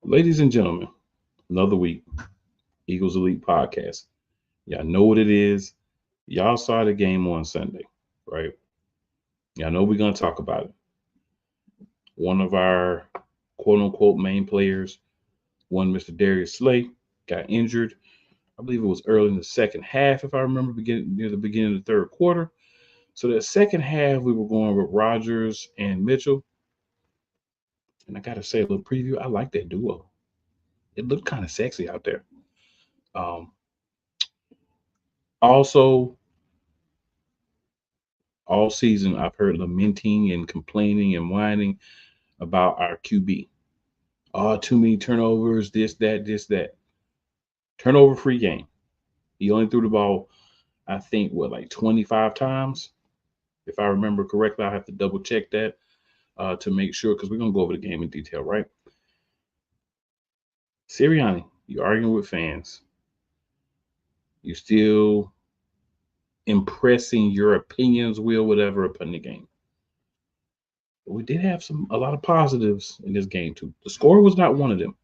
Ladies and gentlemen, another week, Eagles Elite Podcast. Y'all know what it is. Y'all saw the game on Sunday, right? Y'all know we're going to talk about it. One of our quote unquote main players, one Mr. Darius Slay, got injured. I believe it was early in the second half, if I remember, near the beginning of the third quarter. So that second half, we were going with Rogers and Mitchell. And I got to say, a little preview, I like that duo. It looked kind of sexy out there. Um, Also, all season, I've heard lamenting and complaining and whining about our QB. Oh, too many turnovers, this, that, this, that. Turnover free game. He only threw the ball, I think, like 25 times? If I remember correctly, I have to double check that to make sure because we're going to go over the game in detail, right? Sirianni, you're arguing with fans. You're still impressing your opinions, will, whatever, upon the game. But we did have a lot of positives in this game too. The score was not one of them,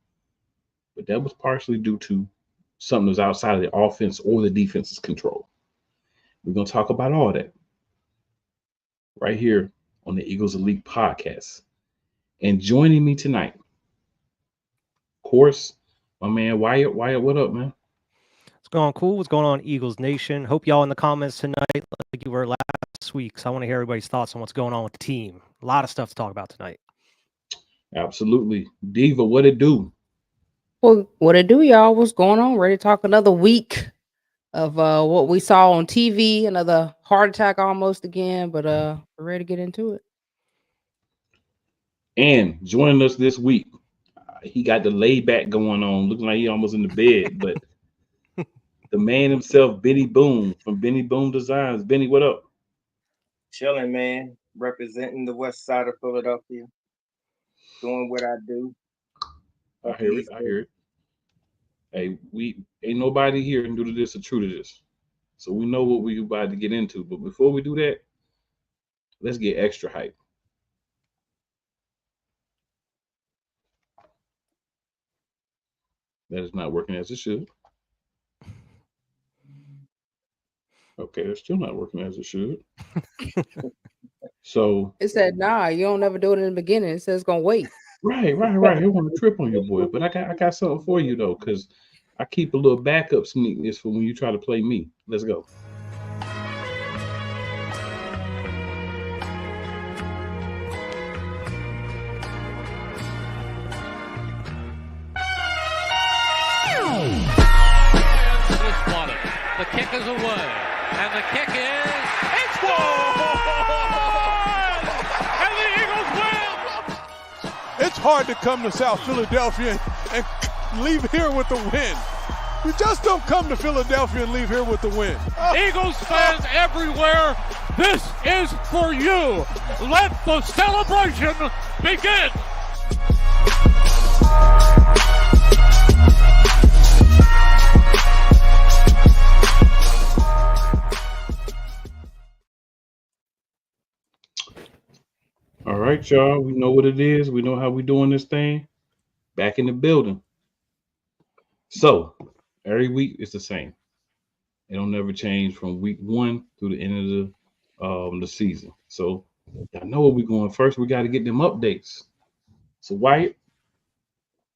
but that was partially due to something that's outside of the offense or the defense's control. We're gonna talk about all that right here on the Eagles Elite Podcast. And joining me tonight, of course, my man Wyatt. Wyatt, what up, man? What's going on, cool? What's going on, Eagles Nation? Hope y'all in the comments tonight, like you were last week. So I want to hear everybody's thoughts on what's going on with the team. A lot of stuff to talk about tonight. Absolutely. Diva, what it do? Well, what it do, y'all? What's going on? Ready to talk another week of what we saw on TV, another heart attack almost again, but we're ready to get into it. And joining us this week, he got the layback going on, looking like he almost in the bed, but the man himself, Benny Boom from Benny Boom Designs. Benny, what up? Chilling, man. Representing the west side of Philadelphia. Doing what I do. I hear it. I hear it. Hey, we ain't nobody here new to this or true to this. So we know what we about to get into. But before we do that, let's get extra hype. That is not working as it should. Okay, it's still not working as it should. So It said, "Nah, you don't never do it in the beginning." It says it's gonna wait. right. I want to trip on your boy, but I got something for you though, because I keep a little backup sneakness for when you try to play me. Let's go. The kick is away, and the kick is it's good! And the Eagles win! It's hard to come to South Philadelphia and leave here with the win. You just don't come to Philadelphia and leave here with the win. Eagles fans everywhere, this is for you. Let the celebration begin. All right, y'all. We know what it is. We know how we doing this thing. Back in the building. So every week it's the same. It don't never change from week one through the end of the season. So y'all know where we going first. We got to get them updates. So Wyatt,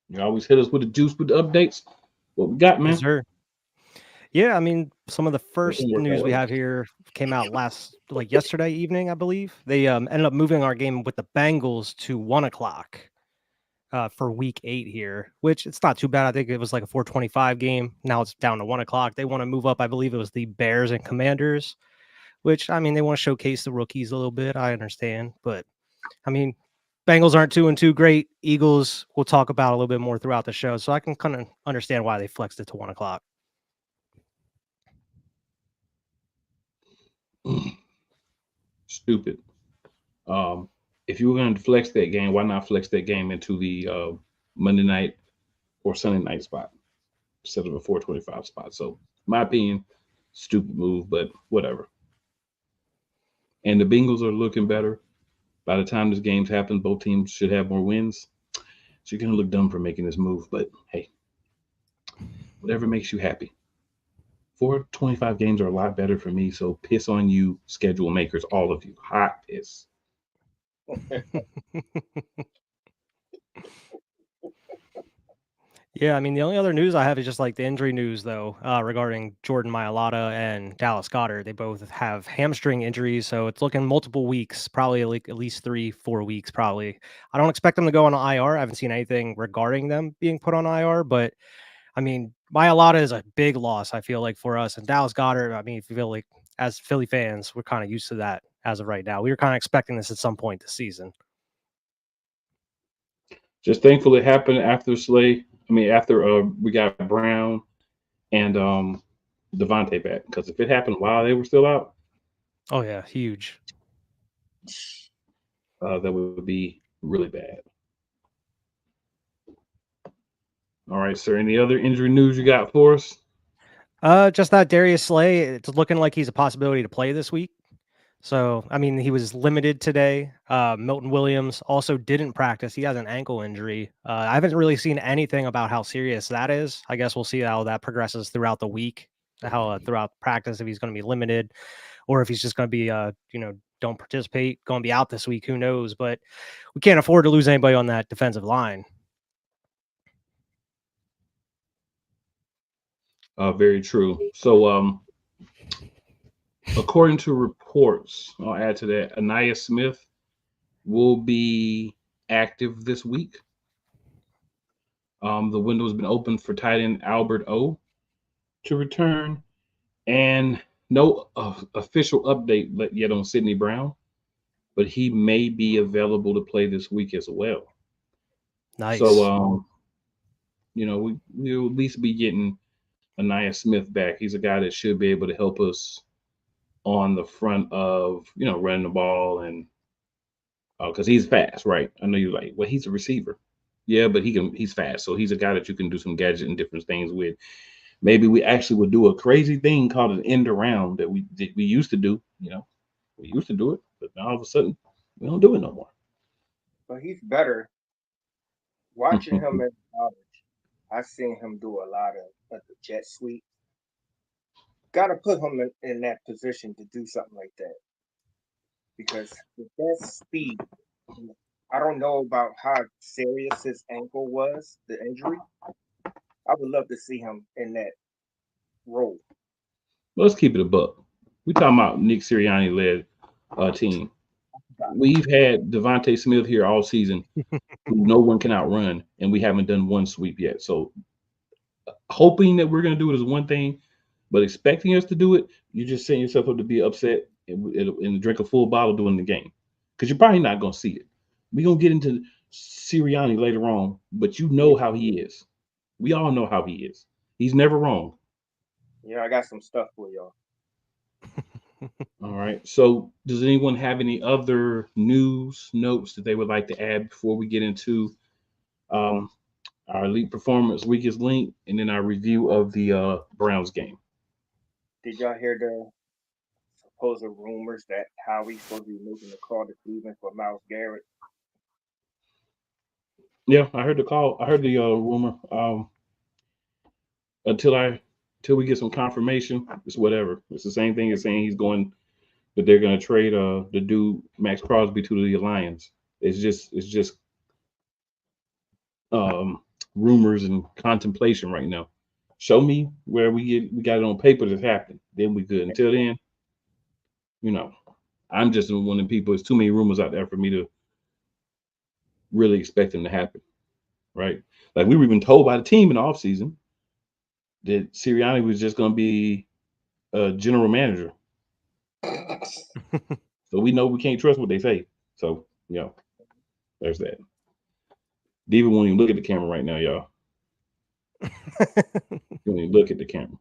you always hit us with the juice with the updates. What we got, man? Yes, sir. Yeah, I mean, some of the first Doesn't work news that we way. have here came out yesterday evening, I believe. They ended up moving our game with the Bengals to 1:00 for week 8 here, which it's not too bad. I think it was like a 4:25 game. Now it's down to 1:00. They want to move up. I believe it was the Bears and Commanders, which, I mean, they want to showcase the rookies a little bit. I understand. But, I mean, Bengals aren't 2-2 great. Eagles we'll talk about a little bit more throughout the show. So I can kind of understand why they flexed it to 1:00. Stupid. If you were going to flex that game, why not flex that game into the Monday night or Sunday night spot instead of a 4:25 spot? So, my opinion, stupid move, but whatever. And the Bengals are looking better. By the time this game's happened, both teams should have more wins. So you're gonna look dumb for making this move. But hey, whatever makes you happy. 425 games are a lot better for me. So piss on you, schedule makers, all of you. Hot piss. Yeah, I mean, the only other news I have is just like the injury news, though, regarding Jordan Mailata and Dallas Goedert. They both have hamstring injuries, so it's looking multiple weeks, probably like at least 3-4 weeks, probably. I don't expect them to go on IR. I haven't seen anything regarding them being put on IR, but I mean, Mailata is a big loss, I feel like, for us. And Dallas Goedert, I mean, if you feel like as Philly fans, we're kind of used to that as of right now. We were kind of expecting this at some point this season. Just thankful it happened after after we got Brown and Devontae back. Because if it happened while they were still out, Oh, yeah, huge. that would be really bad. All right, sir. Any other injury news you got for us? Just that Darius Slay, it's looking like he's a possibility to play this week. So, I mean, he was limited today. Milton Williams also didn't practice. He has an ankle injury. I haven't really seen anything about how serious that is. I guess we'll see how that progresses throughout the week, how throughout practice, if he's going to be limited or if he's just going to be, don't participate, going to be out this week. Who knows? But we can't afford to lose anybody on that defensive line. Very true. So, according to reports, I'll add to that, Anaya Smith will be active this week. The window has been open for tight end Albert O to return, and no official update yet on Sidney Brown, but he may be available to play this week as well. Nice. So, we'll at least be getting Anaya Smith back. He's a guy that should be able to help us on the front of, running the ball and because he's fast, right? I know you're like, well, he's a receiver. Yeah, but he's fast. So he's a guy that you can do some gadget and different things with. Maybe we actually would do a crazy thing called an end around that we used to do. We used to do it, but now all of a sudden we don't do it no more. But he's better. Watching him in college, I've seen him do a lot of the jet sweep. Got to put him in that position to do something like that. Because with that speed, I don't know about how serious his ankle was, the injury. I would love to see him in that role. Let's keep it a buck. We talking about Nick Sirianni led team. We've had Devontae Smith here all season, who no one can outrun, and we haven't done one sweep yet. So hoping that we're going to do it is one thing, but expecting us to do it, you're just setting yourself up to be upset and drink a full bottle during the game, because you're probably not going to see it. We're going to get into Sirianni later on, but you know how he is. We all know how he is. He's never wrong. Yeah, I got some stuff for y'all. All right. So does anyone have any other news notes that they would like to add before we get into our Elite Performance Weakest Linc and then our review of the Browns game? Did y'all hear the supposed rumors that Howie's supposed to be making the call to Cleveland for Myles Garrett? Yeah, I heard the call. I heard the rumor. Until we get some confirmation, it's whatever. It's the same thing as saying he's going, but they're going to trade the dude Max Crosby to the Lions. It's just rumors and contemplation right now. Show me where we got it on paper that's happening. Then we good. Until then, I'm just one of the people. There's too many rumors out there for me to really expect them to happen, right? Like we were even told by the team in the offseason that Sirianni was just going to be a general manager. So we know we can't trust what they say. So, there's that. Diva won't even look at the camera right now, y'all. You won't even look at the camera.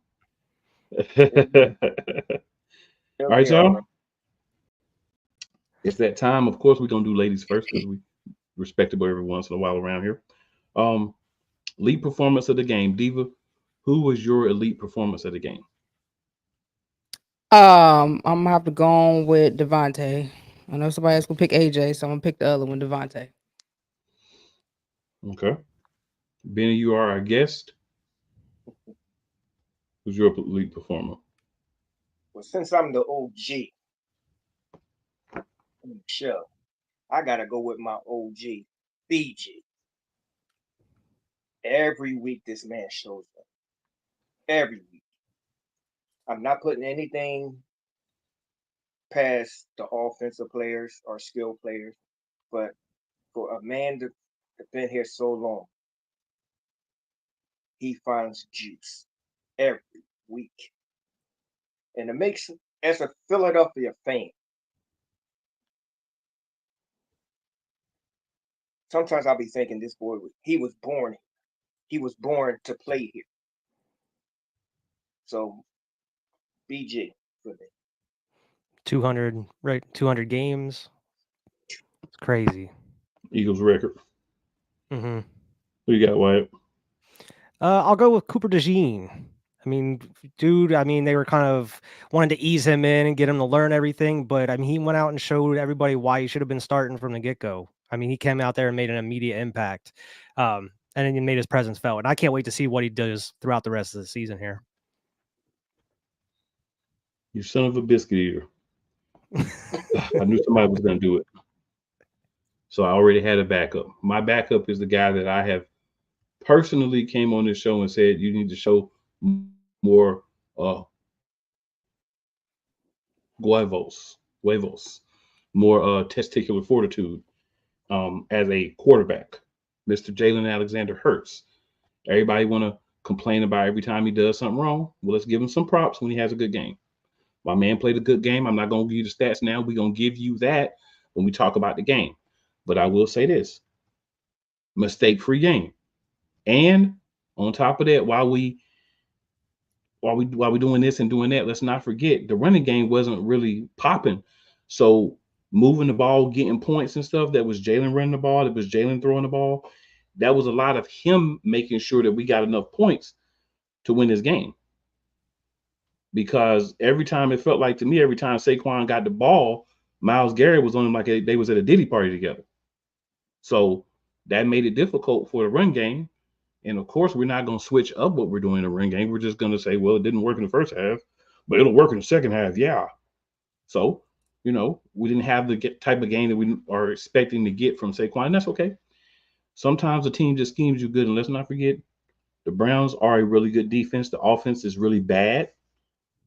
All right, y'all. It's that time. Of course, we're going to do ladies first because we respectable every once in a while around here. Elite performance of the game. Diva, who was your elite performance of the game? I'm gonna have to go on with Devontae. I know somebody else will pick AJ, so I'm gonna pick the other one, Devontae. Okay. Benny, you are our guest. Who's your elite performer? Well, since I'm the OG in the show, I gotta go with my OG, BG. Every week this man shows up. Every week. I'm not putting anything past the offensive players or skill players, but for a man to have been here so long, he finds juice every week. And it makes, as a Philadelphia fan, sometimes I'll be thinking this boy, he was born here. He was born to play here. So, BG for me. 200, right? 200 games. It's crazy. Eagles record. Mm-hmm. Who you got, Wyatt? I'll go with Cooper DeJean. I mean, dude, they were kind of wanting to ease him in and get him to learn everything, but he went out and showed everybody why he should have been starting from the get-go. He came out there and made an immediate impact, and then he made his presence felt. And I can't wait to see what he does throughout the rest of the season here. You son of a biscuit eater. I knew somebody was going to do it. So I already had a backup. My backup is the guy that I have personally came on this show and said you need to show more huevos, more testicular fortitude as a quarterback. Mr. Jalen Alexander Hurts. Everybody want to complain about every time he does something wrong. Well, let's give him some props when he has a good game. My man played a good game. I'm not going to give you the stats now. We're going to give you that when we talk about the game. But I will say this. Mistake-free game. And on top of that, while we doing this and doing that, let's not forget the running game wasn't really popping. So moving the ball, getting points and stuff, that was Jalen running the ball, that was Jalen throwing the ball. That was a lot of him making sure that we got enough points to win this game. Because every time it felt like to me, every time Saquon got the ball, Myles Garrett was on him like they was at a Diddy party together. So that made it difficult for the run game. And of course, we're not going to switch up what we're doing in the run game. We're just going to say, well, it didn't work in the first half, but it'll work in the second half. Yeah. So, we didn't have the type of game that we are expecting to get from Saquon. And that's okay. Sometimes the team just schemes you good. And let's not forget, the Browns are a really good defense. The offense is really bad.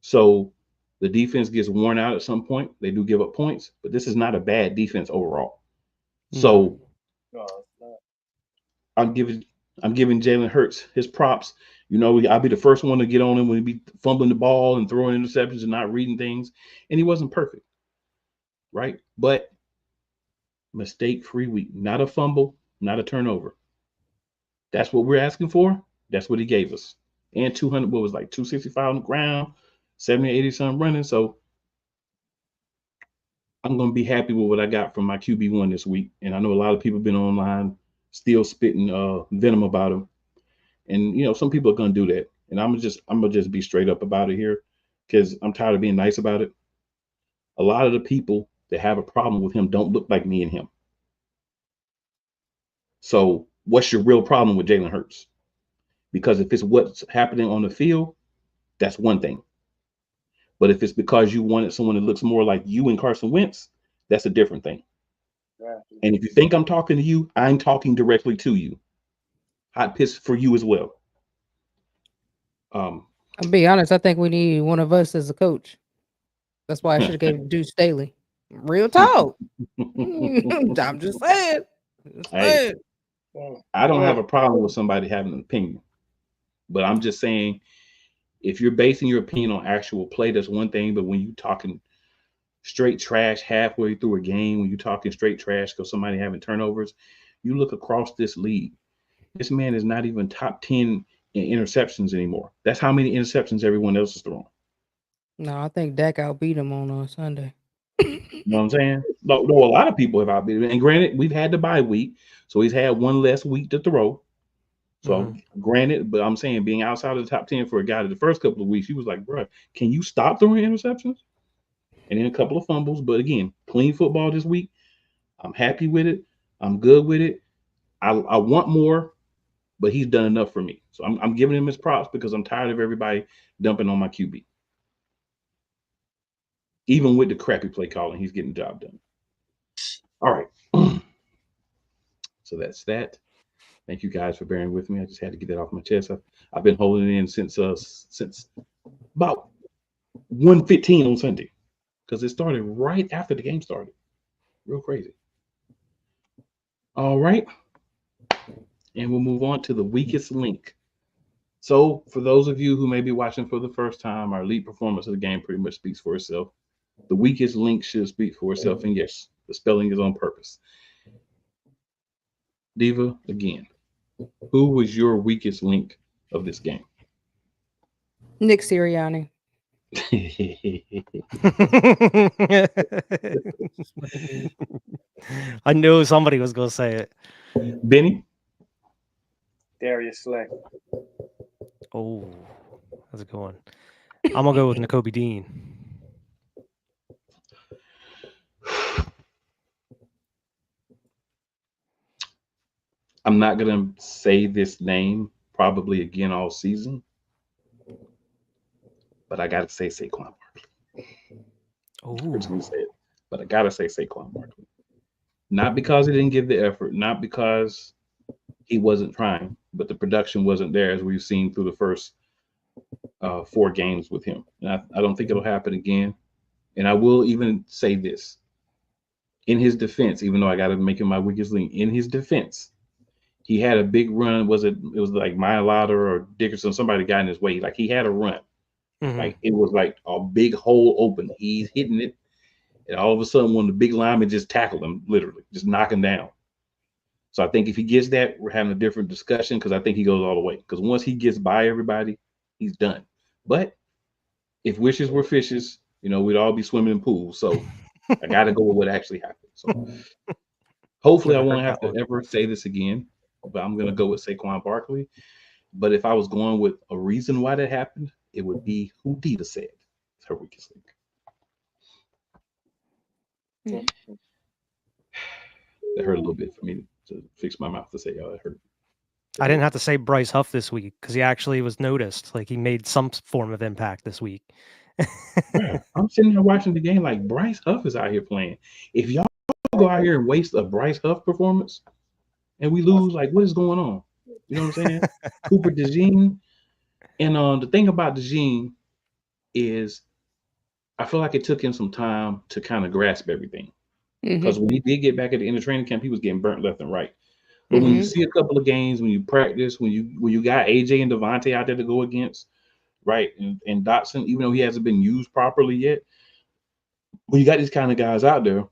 So the defense gets worn out at some point. They do give up points, but this is not a bad defense overall. So I'm giving Jalen Hurts his props. I'll be the first one to get on him when he be fumbling the ball and throwing interceptions and not reading things. And he wasn't perfect, right? But mistake-free week, not a fumble, not a turnover. That's what we're asking for. That's what he gave us. And 200, what was like 265 on the ground, 70, 80 something running. So I'm going to be happy with what I got from my QB1 this week. And I know a lot of people have been online still spitting venom about him. And, some people are going to do that. And I'm going to just be straight up about it here because I'm tired of being nice about it. A lot of the people that have a problem with him don't look like me and him. So what's your real problem with Jalen Hurts? Because if it's what's happening on the field, that's one thing. But if it's because you wanted someone that looks more like you and Carson Wentz, that's a different thing. And if you think I'm talking to you, I'm talking directly to you. Hot piss for you as well. I'll be honest, I think we need one of us as a coach. That's why I should have gave Deuce Staley. Real talk. I'm just saying. Hey, I don't have a problem with somebody having an opinion. But I'm just saying, if you're basing your opinion on actual play, that's one thing. But when you're talking straight trash halfway through a game, when you're talking straight trash because somebody having turnovers, you look across this league. This man is not even top 10 in interceptions anymore. That's how many interceptions everyone else is throwing. No, I think Dak outbeat him on Sunday. You know what I'm saying? No, a lot of people have outbeat him. And granted, we've had the bye week, so he's had one less week to throw. So granted, but I'm saying being outside of the top 10 for a guy that the first couple of weeks, he was like, bro, can you stop throwing interceptions? And then a couple of fumbles. But again, clean football this week. I'm happy with it. I'm good with it. I want more, but he's done enough for me. So I'm giving him his props because I'm tired of everybody dumping on my QB. Even with the crappy play calling, he's getting the job done. All right. So that's that. Thank you guys for bearing with me. I just had to get that off my chest. I've been holding it in since about 1:15 on Sunday because it started right after the game started. Real crazy. All right. And we'll move on to the weakest link. So for those of you who may be watching for the first time, our elite performance of the game pretty much speaks for itself. The weakest link should speak for itself. And yes, the spelling is on purpose. Diva, again, who was your weakest link of this game? Nick Sirianni. I knew somebody was going to say it. Benny? Darius Slay. Oh, that's a good one. I'm going to go with Nakobe Dean. I'm not going to say this name probably again all season, but I got to say Saquon Barkley. Oh, but I got to say Saquon Barkley. Not because he didn't give the effort, not because he wasn't trying, but the production wasn't there as we've seen through the first 4 games with him. And I don't think it'll happen again. And I will even say this. In his defense, even though I got to make him my weakest link, in his defense, he had a big run. It was like Mailata or Dickerson, somebody got in his way. Like he had a run. mm-hmm. Like it was like a big hole open. He's hitting it. And all of a sudden, one of the big linemen just tackled him, literally, just knock him down. So I think if he gets that, we're having a different discussion because I think he goes all the way. Because once he gets by everybody, he's done. But if wishes were fishes, we'd all be swimming in pools. So I got to go with what actually happened. So hopefully I won't have to ever say this again, but I'm going to go with Saquon Barkley. But if I was going with a reason why that happened, it would be who Diva said. It's her weakest link. Mm-hmm. That hurt a little bit for me to fix my mouth to say, oh, it hurt. I didn't have to say Bryce Huff this week because he actually was noticed. Like he made some form of impact this week. Yeah, I'm sitting there watching the game like Bryce Huff is out here playing. If y'all go out here and waste a Bryce Huff performance and we lose, like what is going on? You know what I'm saying? Cooper DeJean. And the thing about DeJean is I feel like it took him some time to kind of grasp everything. Because when he did get back at the end of training camp, he was getting burnt left and right. But when you see a couple of games, when you practice, when you got AJ and Devontae out there to go against, right, and Dotson, even though he hasn't been used properly yet, when you got these kind of guys out there,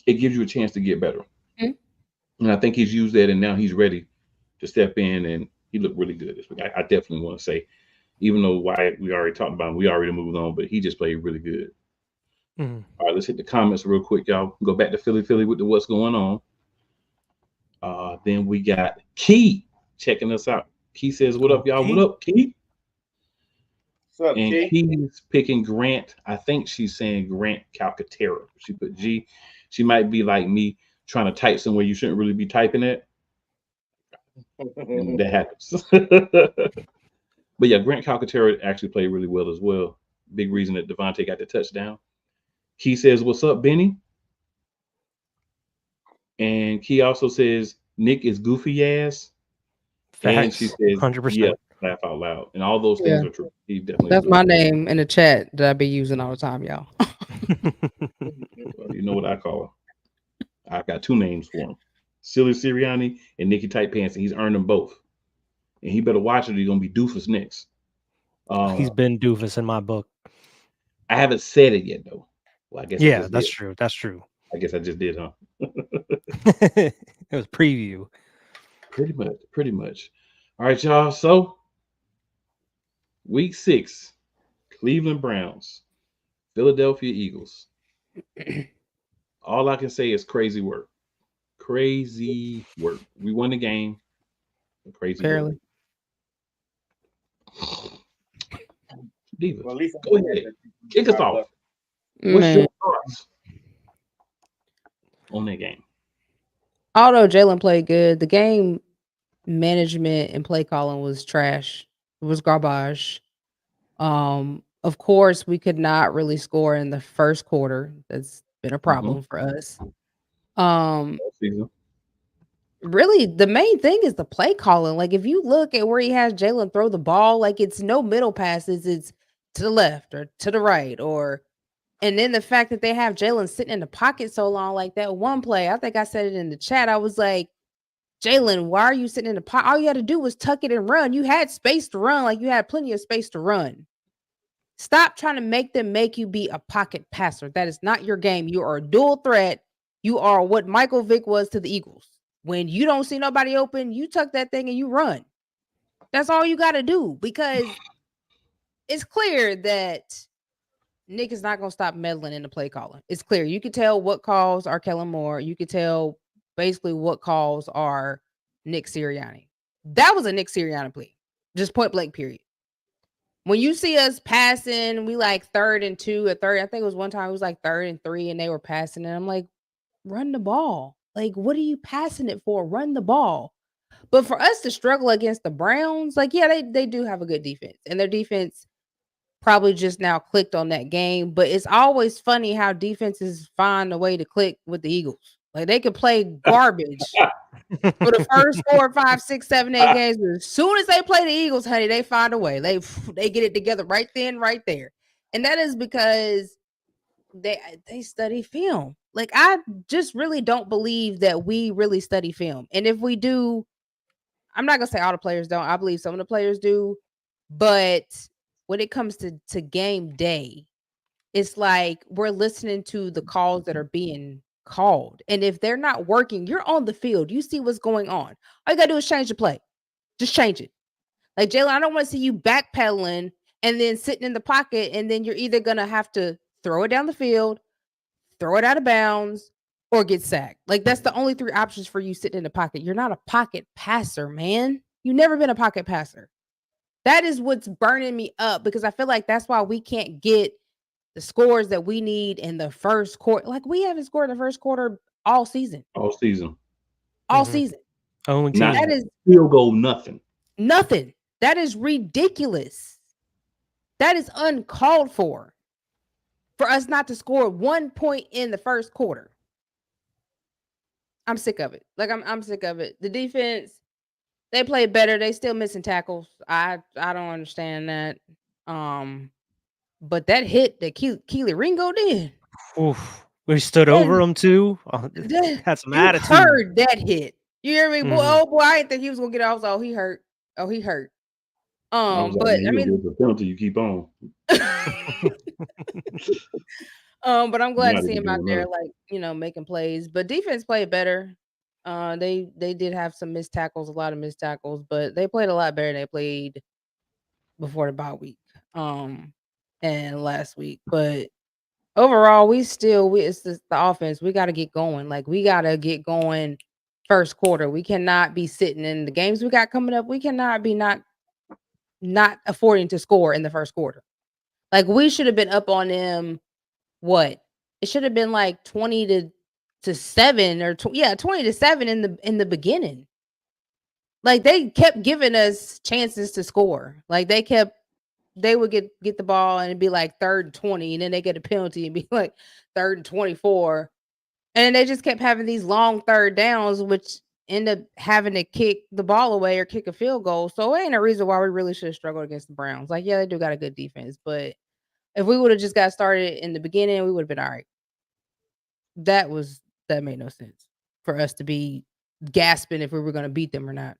it gives you a chance to get better. And I think he's used that, and now he's ready to step in, and he looked really good this week. I definitely want to say, even though Wyatt, we already talked about him, we already moved on, but he just played really good. All right, let's hit the comments real quick, y'all. Go back to Philly with the what's going on. Then we got Key checking us out. Key says, what up, y'all? What up, Key? What's up, and Key? Key's picking Grant. I think she's saying Grant Calcaterra. She put G. She might be like me trying to type somewhere you shouldn't really be typing it. And that happens. But yeah, Grant Calcaterra actually played really well as well. Big reason that Devontae got the touchdown. Key says, what's up, Benny? And Key also says, Nick is goofy ass. Facts. And she says, 100%. Yeah, laugh out loud. And all those things are true. He definitely That's my name in the chat that I be using all the time, y'all. Well, you know what I call him. I got 2 names for him. Silly Sirianni and Nicky Tight Pants. And he's earned them both. And he better watch it. He's going to be doofus next. He's been doofus in my book. I haven't said it yet, though. Well, I guess that's true. That's true. I guess I just did, huh? It was preview. Pretty much. All right, y'all. So, week 6, Cleveland Browns, Philadelphia Eagles. All I can say is crazy work. Crazy work. We won the game. Crazy Barely. work. Diva, Well, at least go ahead. Kick us off. What's your thoughts on that game? Although Jalen played good, the game management and play calling was trash. It was garbage. Of course, we could not really score in the first quarter. That's been a problem for us. Um, Season. really, the main thing is the play calling. Like, if you look at where he has Jalen throw the ball, like it's no middle passes. It's to the left or to the right, and then the fact that they have Jalen sitting in the pocket so long, like that one play, I think I said it in the chat. I was like, Jalen, why are you sitting in the pocket? All you had to do was tuck it and run. You had space to run, like you had plenty of space to run. Stop trying to make them make you be a pocket passer. That is not your game. You are a dual threat. You are what Michael Vick was to the Eagles. When you don't see nobody open, you tuck that thing and you run. That's all you got to do, because it's clear that Nick is not going to stop meddling in the play calling. It's clear. You can tell what calls are Kellen Moore. You can tell basically what calls are Nick Sirianni. That was a Nick Sirianni play. Just point blank, period. When you see us passing, we like 3rd and 2 or 3rd. I think it was one time it was like 3rd and 3 and they were passing. And I'm like, run the ball. Like, what are you passing it for? Run the ball. But for us to struggle against the Browns, like, yeah, they do have a good defense. And their defense probably just now clicked on that game. But it's always funny how defenses find a way to click with the Eagles. Like, they could play garbage for the first 4, 5, 6, 7, 8 games. But as soon as they play the Eagles, honey, they find a way. They get it together right then, right there. And that is because they study film. Like, I just really don't believe that we really study film. And if we do, I'm not gonna say all the players don't. I believe some of the players do. But when it comes to game day, it's like we're listening to the calls that are being called. And if they're not working, you're on the field. You see what's going on. All you gotta do is change the play. Just change it. Like, Jalen, I don't want to see you backpedaling and then sitting in the pocket, and then you're either gonna have to throw it down the field, throw it out of bounds, or get sacked. Like, that's the only 3 options for you sitting in the pocket. You're not a pocket passer, man. You've never been a pocket passer. That is what's burning me up, because I feel like that's why we can't get the scores that we need in the first quarter. Like, we haven't scored in the first quarter all season. All season. All season. Only Not That is field goal, nothing. nothing. That is ridiculous. That is uncalled for us not to score 1 point in the first quarter. I'm sick of it. Like, I'm sick of it. The defense, they play better. They still missing tackles. I don't understand that. But that hit that Keely Ringo did. Oof. We stood over him too. Had some You attitude. heard that hit. You hear me? Boy, Mhm. oh boy, I didn't think he was gonna get off. Oh, he hurt. Oh, he hurt. I was But like, I man, mean, you the penalty, you keep on. but I'm glad to Not see even him out doing there, that. like, making plays. But defense played better. They did have some missed tackles, a lot of missed tackles, but they played a lot better than they played before the bye week. And last week. But overall, it's just the offense. We got to get going. Like, we got to get going first quarter. We cannot be sitting in the games we got coming up. We cannot be not affording to score in the first quarter. Like, we should have been up on them. What? It should have been like 20-7 or 20-7 in the beginning. Like, they kept giving us chances to score. Like, they would get the ball and it'd be like 3rd and 20, and then they get a penalty and be like 3rd and 24. And they just kept having these long 3rd downs, which end up having to kick the ball away or kick a field goal. So it ain't a reason why we really should have struggled against the Browns. Like, yeah, they do got a good defense, but if we would have just got started in the beginning, we would have been all right. That made no sense for us to be gasping if we were going to beat them or not.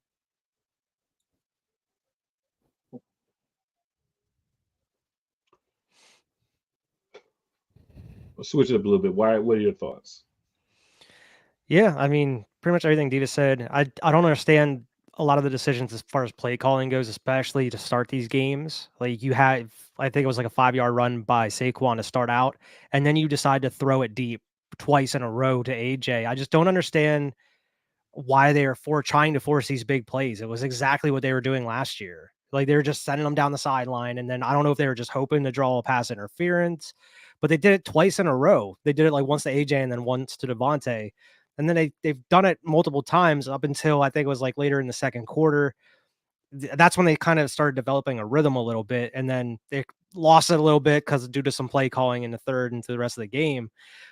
Let's switch it up a little bit. What are your thoughts? Yeah, I mean, pretty much everything Diva said. I don't understand a lot of the decisions as far as play calling goes, especially to start these games. Like, you have, I think it was like a 5-yard run by Saquon to start out, and then you decide to throw it deep twice in a row to AJ. I just don't understand why they are trying to force these big plays. It was exactly what they were doing last year. Like, they were just sending them down the sideline, and then I don't know if they were just hoping to draw a pass interference, but they did it twice in a row. They did it like once to AJ and then once to Devontae. And then they've done it multiple times up until I think it was like later in the second quarter. That's when they kind of started developing a rhythm a little bit, and then they lost it a little bit because due to some play calling in the third and to the rest of the game.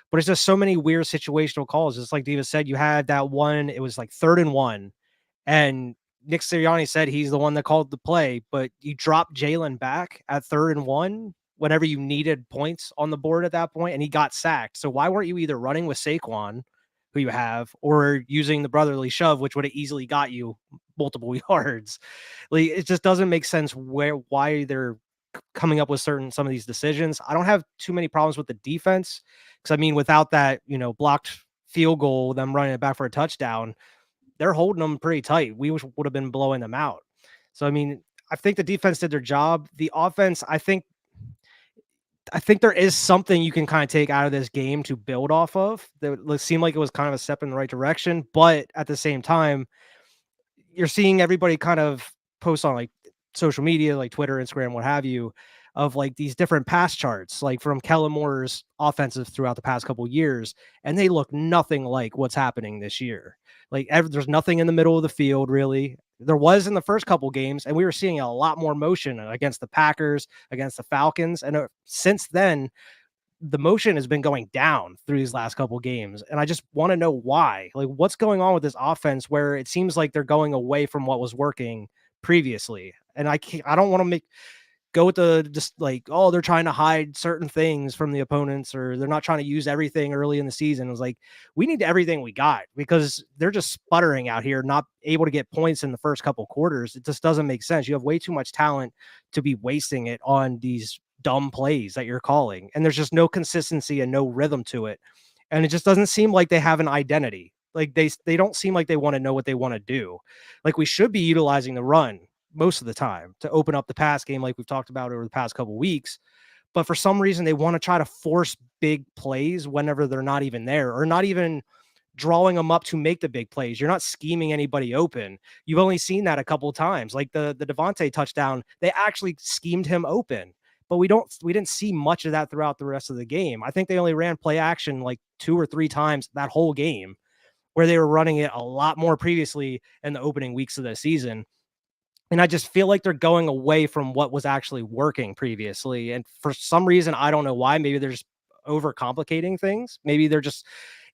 But it's just so many weird situational calls. Just like Diva said, you had that one, it was like 3rd and 1, and Nick Sirianni said he's the one that called the play, but you dropped Jalen back at 3rd and 1 whenever you needed points on the board at that point, and he got sacked. So why weren't you either running with Saquon, who you have, or using the brotherly shove, which would have easily got you multiple yards? Like, it just doesn't make sense why they're coming up with some of these decisions. I don't have too many problems with the defense because I mean, without that, blocked field goal, them running it back for a touchdown, they're holding them pretty tight. We would have been blowing them out. So I mean, I think the defense did their job. The offense, I think there is something you can kind of take out of this game to build off of. That seemed like it was kind of a step in the right direction, but at the same time, you're seeing everybody kind of post on like social media, like Twitter, Instagram, what have you, of like these different pass charts, like from Kellen Moore's offensive throughout the past couple of years, and they look nothing like what's happening this year. Like there's nothing in the middle of the field really. There was in the first couple games, and we were seeing a lot more motion against the Packers, against the Falcons, and since then, the motion has been going down through these last couple games. And I just want to know why. Like, what's going on with this offense where it seems like they're going away from what was working previously? And I don't want to go with the just like, oh, they're trying to hide certain things from the opponents, or they're not trying to use everything early in the season. It was like, we need everything we got, because they're just sputtering out here, not able to get points in the first couple quarters. It just doesn't make sense. You have way too much talent to be wasting it on these dumb plays that you're calling, and there's just no consistency and no rhythm to it, and it just doesn't seem like they have an identity. Like they don't seem like they want to know what they want to do. Like, we should be utilizing the run most of the time to open up the pass game, like we've talked about over the past couple weeks, but for some reason they want to try to force big plays whenever they're not even there, or not even drawing them up to make the big plays. You're not scheming anybody open. You've only seen that a couple of times, like the Devontae touchdown. They actually schemed him open, but we didn't see much of that throughout the rest of the game. I think they only ran play action like 2 or 3 times that whole game, where they were running it a lot more previously in the opening weeks of the season. And I just feel like they're going away from what was actually working previously. And for some reason, I don't know why. Maybe they're just overcomplicating things. Maybe they're just,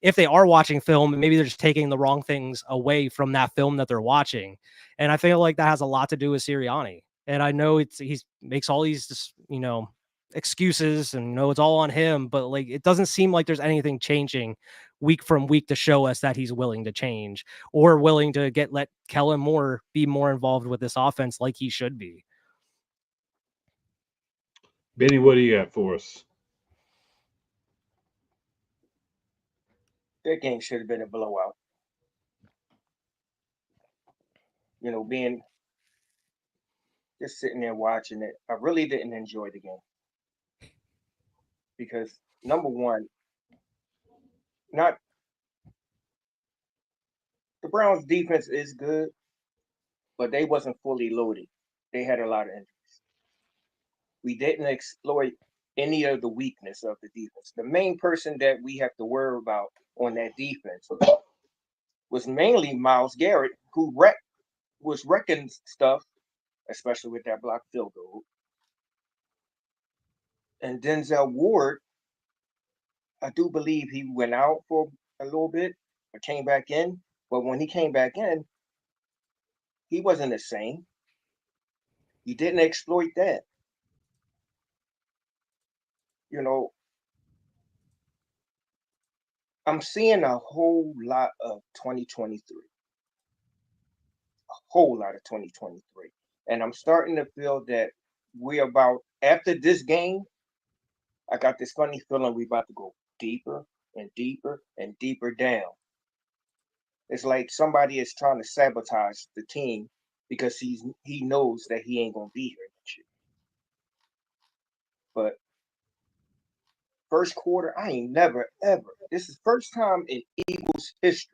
if they are watching film, maybe they're just taking the wrong things away from that film that they're watching. And I feel like that has a lot to do with Sirianni. And I know he makes all these, excuses, and it's all on him, but like, it doesn't seem like there's anything changing week from week to show us that he's willing to change, or willing to let Kellen Moore be more involved with this offense like he should be. Benny, what do you got for us? That game should have been a blowout. Being just sitting there watching it, I really didn't enjoy the game. Because, number one, not the Browns' defense is good, but they wasn't fully loaded. They had a lot of injuries. We didn't exploit any of the weakness of the defense. The main person that we have to worry about on that defense was mainly Myles Garrett, who was wrecking stuff, especially with that blocked field goal. And Denzel Ward, I do believe he went out for a little bit, but came back in. But when he came back in, he wasn't the same. He didn't exploit that. I'm seeing a whole lot of 2023. A whole lot of 2023. And I'm starting to feel that after this game, I got this funny feeling we're about to go deeper and deeper and deeper down. It's like somebody is trying to sabotage the team because he knows that he ain't going to be here next year. But first quarter, I ain't never, ever. This is first time in Eagles history,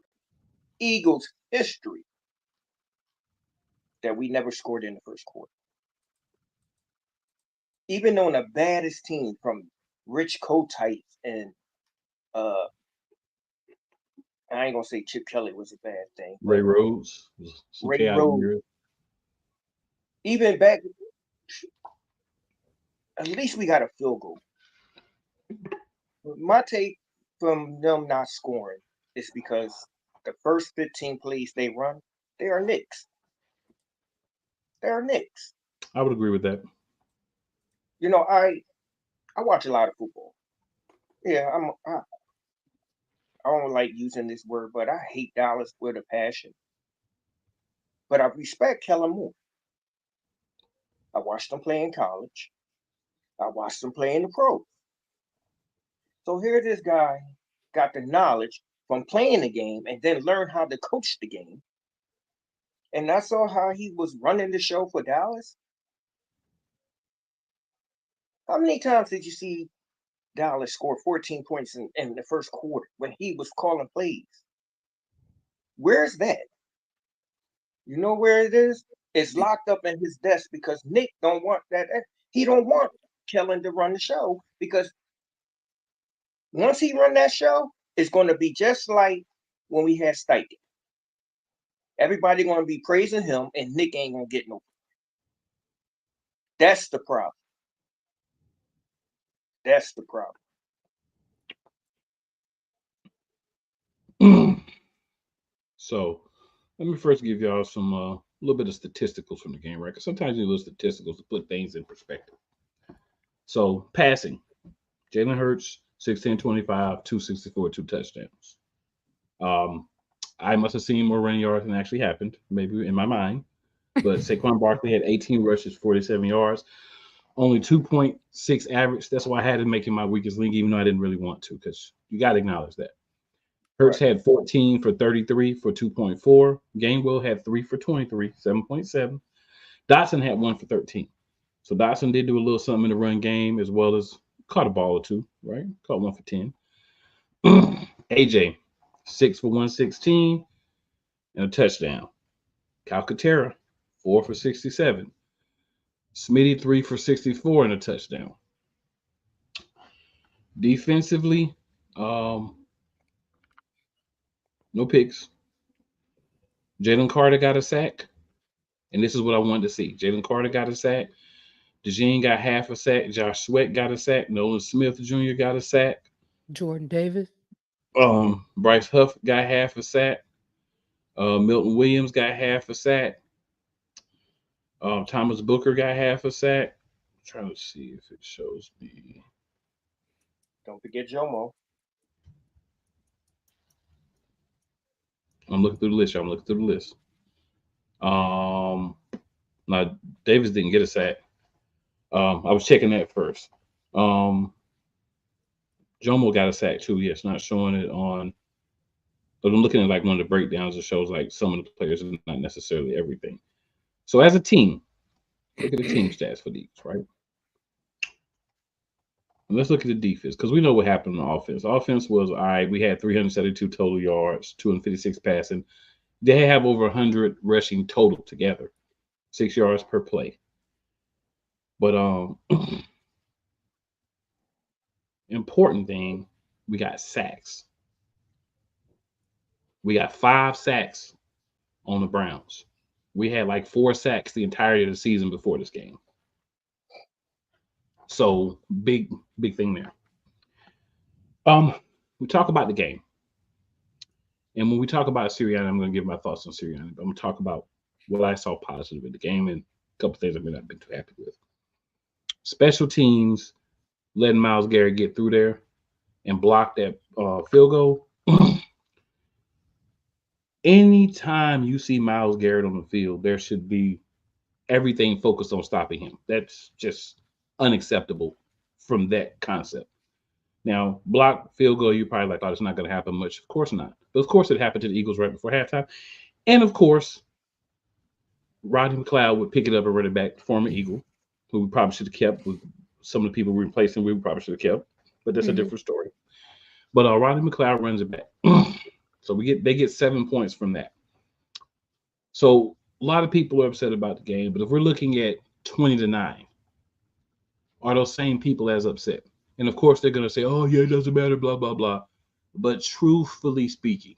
that we never scored in the first quarter. Even on the baddest team, from Rich Kotite and I ain't gonna say Chip Kelly was a bad thing. Ray Rhodes. Ray Rhodes. Even back, at least we got a field goal. My take from them not scoring is because the first 15 plays they run, they are nicks. They are nicks. I would agree with that. You know, I watch a lot of football. Yeah, I don't like using this word, but I hate Dallas with a passion. But I respect Kellen Moore. I watched them play in college. I watched them play in the pros. So here this guy got the knowledge from playing the game and then learned how to coach the game. And I saw how he was running the show for Dallas. How many times did you see Dallas score 14 points in the first quarter when he was calling plays? Where's that? You know where it is? It's locked up in his desk because Nick don't want that. He don't want Kellen to run the show because once he run that show, it's going to be just like when we had Steichen. Everybody going to be praising him, and Nick ain't going to get no. That's the problem. That's the problem. So let me first give y'all some little bit of statisticals from the game, right? Because sometimes you need little statisticals to put things in perspective. So passing, Jalen Hurts, 16-25, 264, 2 touchdowns. I must have seen more running yards than actually happened, maybe in my mind. But Saquon Barkley had 18 rushes, 47 yards, only 2.6 average. That's why I had to make him my weakest link, even though I didn't really want to, because you got to acknowledge that. Hurts had 14 for 33 for 2.4. Gainwell had 3 for 23, 7.7. Dotson had 1 for 13. So Dotson did do a little something in the run game as well as caught a ball or two, right? Caught 1 for 10. AJ, 6 for 116 and a touchdown. Calcaterra, 4 for 67. Smitty, 3 for 64 and a touchdown. Defensively, no picks. Jalen Carter got a sack. And this is what I wanted to see. Jalen Carter got a sack. DeJean got half a sack. Josh Sweat got a sack. Nolan Smith Jr. got a sack. Jordan Davis. Bryce Huff got half a sack. Milton Williams got half a sack. Thomas Booker got half a sack. I'm trying to see if it shows me. Don't forget Jomo. I'm looking through the list. Now Davis didn't get a sack. I was checking that first. Jomo got a sack too. Yes, not showing it on. But I'm looking at like one of the breakdowns. It shows like some of the players and not necessarily everything. So as a team, look at the team stats for these, right? And let's look at the defense because we know what happened on offense. Offense was all right. We had 372 total yards, 256 passing. They have over 100 rushing total together, 6 yards per play. But important thing, we got sacks. We got 5 sacks on the Browns. We had like 4 sacks the entirety of the season before this game. So big thing there. We talk about the game. And when we talk about Sirianni, I'm going to give my thoughts on Sirianni. I'm going to talk about what I saw positive in the game and a couple things I may not have been too happy with. Special teams, letting Myles Garrett get through there and block that field goal. Anytime you see Myles Garrett on the field, there should be everything focused on stopping him. That's just unacceptable from that concept. Now, block field goal, you're probably like, oh, it's not going to happen much. Of course not. But of course, it happened to the Eagles right before halftime. And of course, Rodney McLeod would pick it up and run it back, former Eagle, who we probably should have kept with some of the people replacing. We probably should have kept, but that's a different story. But Rodney McLeod runs it back. So they get 7 points from that. So a lot of people are upset about the game, but if we're looking at 20-9, are those same people as upset? And of course, they're going to say, oh, yeah, it doesn't matter, blah, blah, blah. But truthfully speaking,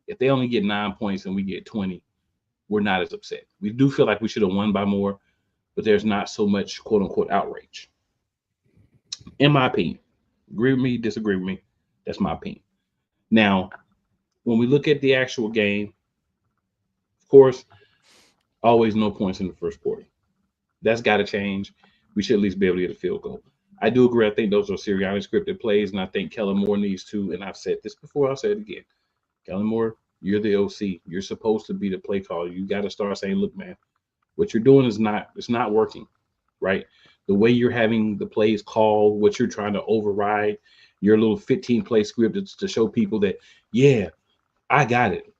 If they only get 9 points and we get 20, we're not as upset. We do feel like we should have won by more, but there's not so much quote unquote outrage. In my opinion, agree with me, disagree with me. That's my opinion. Now, when we look at the actual game, of course, always no points in the first quarter. That's got to change. We should at least be able to get a field goal. I do agree. I think those are Sirianni scripted plays, and I think Kellen Moore needs to, and I've said this before, I'll say it again. Kellen Moore, you're the OC. You're supposed to be the play caller. You got to start saying, look, man, what you're doing is it's not working, right? The way you're having the plays called, what you're trying to override, your little 15-play script to show people that, yeah, I got it.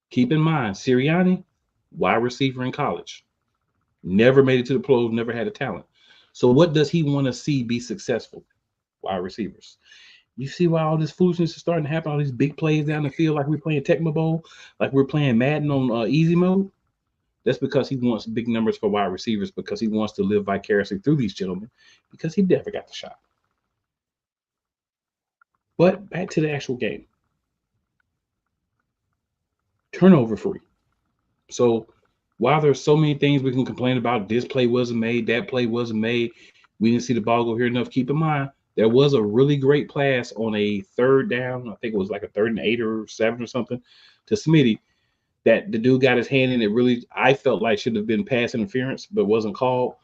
Keep in mind, Sirianni, wide receiver in college, never made it to the pros, never had a talent. So what does he want to see be successful? Wide receivers. You see why all this foolishness is starting to happen, all these big plays down the field like we're playing Tecmo Bowl, like we're playing Madden on easy mode? That's because he wants big numbers for wide receivers, because he wants to live vicariously through these gentlemen, because he never got the shot. But back to the actual game. Turnover free. So while there's so many things we can complain about, this play wasn't made, that play wasn't made, we didn't see the ball go here enough, keep in mind, there was a really great pass on a third down. I think it was like a 3rd and 8 or 7 or something to Smitty that the dude got his hand in. It really, I felt like should have been pass interference, but wasn't called.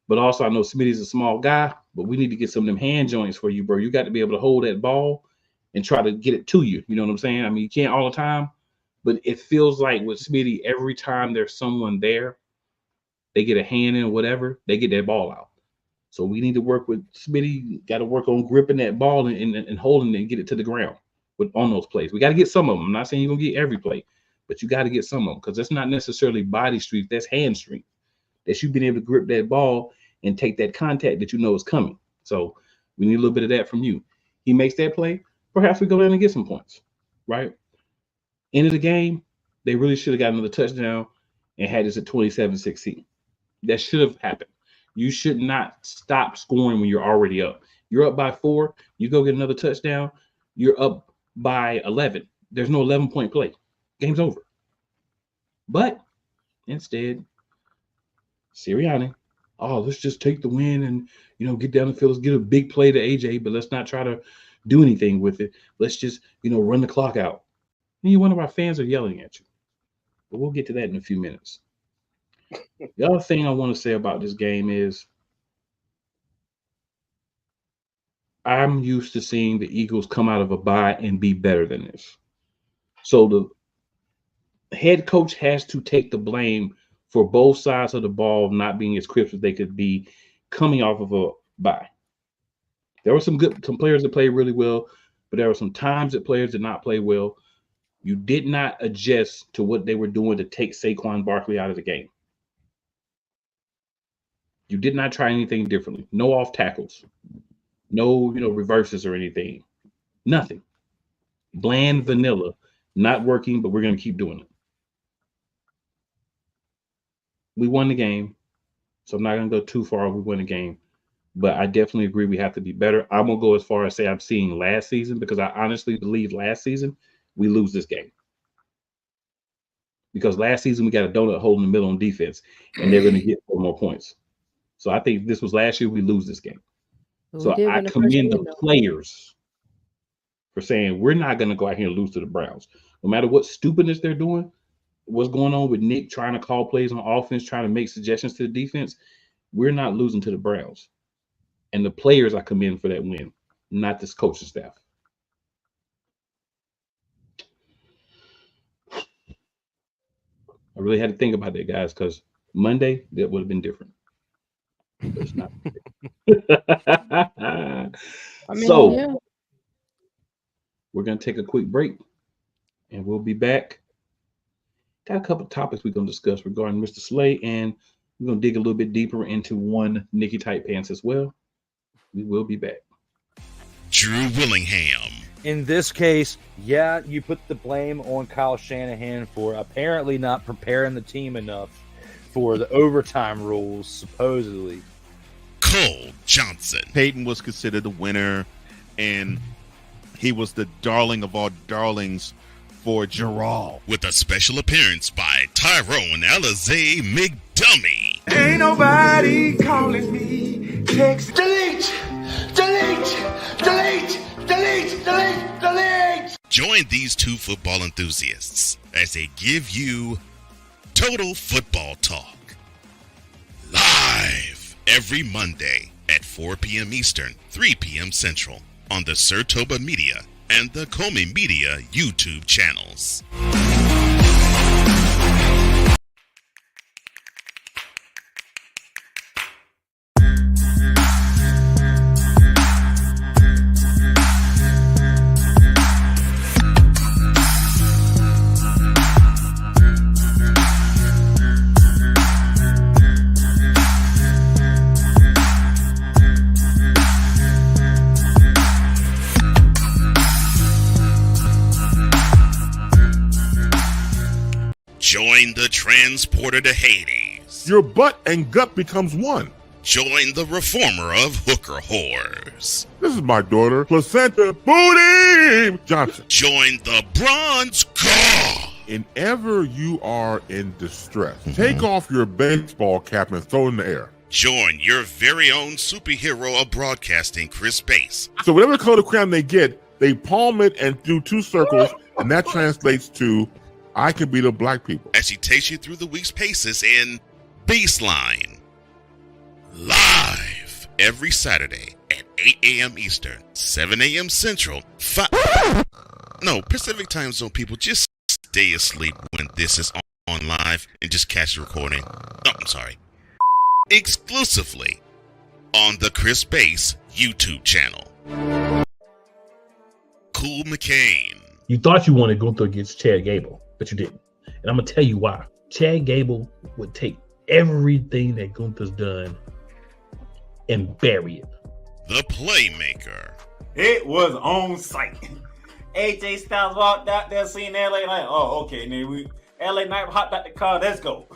But also, I know Smitty's a small guy, but we need to get some of them hand joints for you, bro. You got to be able to hold that ball and try to get it to you. You know what I'm saying? I mean, you can't all the time, but it feels like with Smitty, every time there's someone there, they get a hand in or whatever, they get that ball out. So we need to work with Smitty, got to work on gripping that ball and holding it and get it to the ground on those plays. We got to get some of them. I'm not saying you're going to get every play, but you got to get some of them, because that's not necessarily body strength, that's hand strength. That's you being able to grip that ball and take that contact that you know is coming. So we need a little bit of that from you. He makes that play, perhaps we go down and get some points, right? End of the game, they really should have got another touchdown and had this at 27-16. That should have happened. You should not stop scoring when you're already up. You're up by 4, you go get another touchdown, you're up by 11. There's no 11-point play. Game's over. But instead, Sirianni, let's just take the win and, get down the field. Let's get a big play to AJ, but let's not try to do anything with it. Let's just, run the clock out. And you wonder why fans are yelling at you. But we'll get to that in a few minutes. The other thing I want to say about this game is I'm used to seeing the Eagles come out of a bye and be better than this. So the head coach has to take the blame for both sides of the ball not being as crisp as they could be coming off of a bye. There were some players that played really well, but there were some times that players did not play well. You did not adjust to what they were doing to take Saquon Barkley out of the game. You did not try anything differently. No off tackles. No, reverses or anything. Nothing. Bland vanilla. Not working, but we're going to keep doing it. We won the game, so I'm not going to go too far. We won the game, but I definitely agree we have to be better. I'm going to go as far as say I'm seeing last season, because I honestly believe last season we lose this game. Because last season we got a donut hole in the middle on defense, and they're going to get 4 more points. So I think this was last year we lose this game. So I commend the players for saying we're not going to go out here and lose to the Browns. No matter what stupidness they're doing, what's going on with Nick trying to call plays on offense, trying to make suggestions to the defense, we're not losing to the Browns. And the players I commend for that win, not this coaching staff. I really had to think about that, guys, because Monday, that would have been different. But it's not. We're going to take a quick break, and we'll be back. Got a couple of topics we're going to discuss regarding Mr. Slay, and we're going to dig a little bit deeper into one Nikki Tight Pants as well. We will be back. Drew Willingham. In this case, yeah, you put the blame on Kyle Shanahan for apparently not preparing the team enough for the overtime rules, supposedly. Cole Johnson. Peyton was considered a winner, and he was the darling of all darlings for Gerald. With a special appearance by Tyrone Alizé McDummy. Ain't nobody calling me. Text delete, delete, delete, delete, delete, delete. Join these two football enthusiasts as they give you Total Football Talk. Live every Monday at 4 p.m. Eastern, 3 p.m. Central on the Sertoba Media and the Comey Media YouTube channels. Join the transporter to Hades. Your butt and gut becomes one. Join the reformer of hooker whores. This is my daughter, Placenta Booty Johnson. Join the bronze god. Whenever you are in distress, take off your baseball cap and throw it in the air. Join your very own superhero of broadcasting, Chris Bass. So whatever color crown they get, they palm it and do 2 circles, and that translates to I can beat the black people. As she takes you through the week's paces in Baseline. Live every Saturday at 8 a.m. Eastern, 7 a.m. Central, Pacific Time Zone people, just stay asleep when this is on live and just catch the recording. Oh, I'm sorry. Exclusively on the Chris Bass YouTube channel. Cool McCain. You thought you wanted Gunther against Chad Gable, but you didn't. And I'm going to tell you why. Chad Gable would take everything that Gunther's done and bury it. The Playmaker. It was on site. AJ Styles walked out there seeing LA like, oh, okay, then LA Knight hopped out the car, let's go.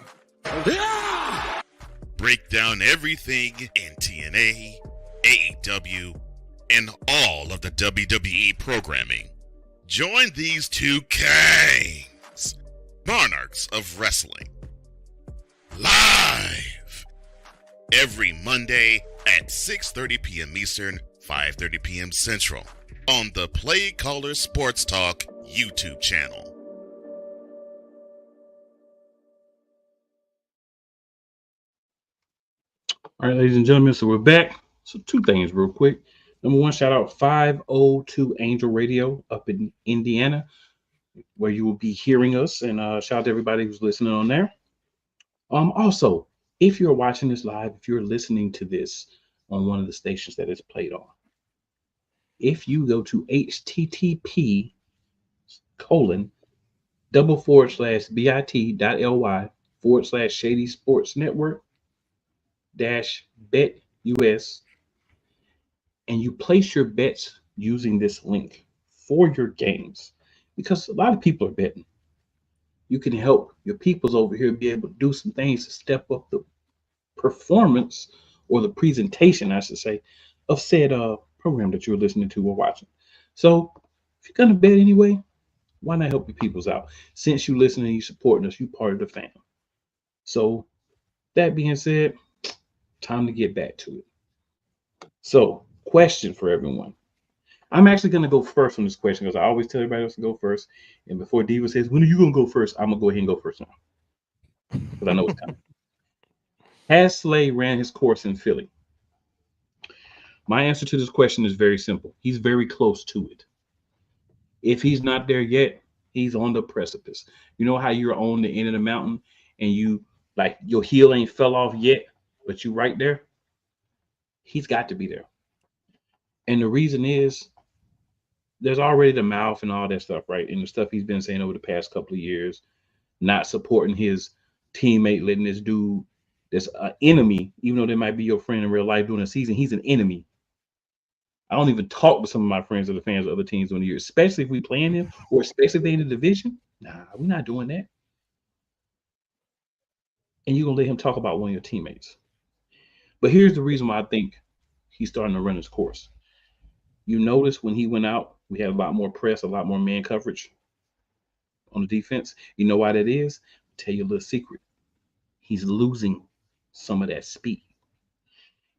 Break down everything in TNA, AEW, and all of the WWE programming. Join these two kings, monarchs of wrestling, live every Monday at 6:30 p.m. Eastern, 5:30 p.m. Central on the Play Caller Sports Talk YouTube channel. All right, ladies and gentlemen, so we're back. So 2 things real quick. Number 1, shout out 502 Angel Radio up in Indiana, where you will be hearing us, and shout out to everybody who's listening on there. Also, if you're watching this live, if you're listening to this on one of the stations that it's played on, if you go to http://bit.ly/Shady Sports Network -bet US, and you place your bets using this link for your games, because a lot of people are betting. You can help your peoples over here be able to do some things to step up the performance, or the presentation, I should say, of said program that you're listening to or watching. So if you're gonna bet anyway, why not help your peoples out? Since you listening, you supporting us, you part of the fam. So that being said, time to get back to it. So, question for everyone. I'm actually going to go first on this question because I always tell everybody else to go first. And before Diva says, when are you going to go first? I'm going to go ahead and go first now, because I know it's coming. Has Slay ran his course in Philly? My answer to this question is very simple. He's very close to it. If he's not there yet, he's on the precipice. You know how you're on the end of the mountain and you, like, your heel ain't fell off yet, but you right there? He's got to be there. And the reason is, there's already the mouth and all that stuff, right? And the stuff he's been saying over the past couple of years, not supporting his teammate, letting this dude that's an enemy, even though they might be your friend in real life during a season, he's an enemy. I don't even talk to some of my friends or the fans of other teams during the year, especially if we playing them, or especially if they're in the division. Nah, we're not doing that. And you're going to let him talk about one of your teammates. But here's the reason why I think he's starting to run his course. You notice when he went out, we had a lot more press, a lot more man coverage. on the defense. You know why that is? I'll tell you a little secret. He's losing some of that speed.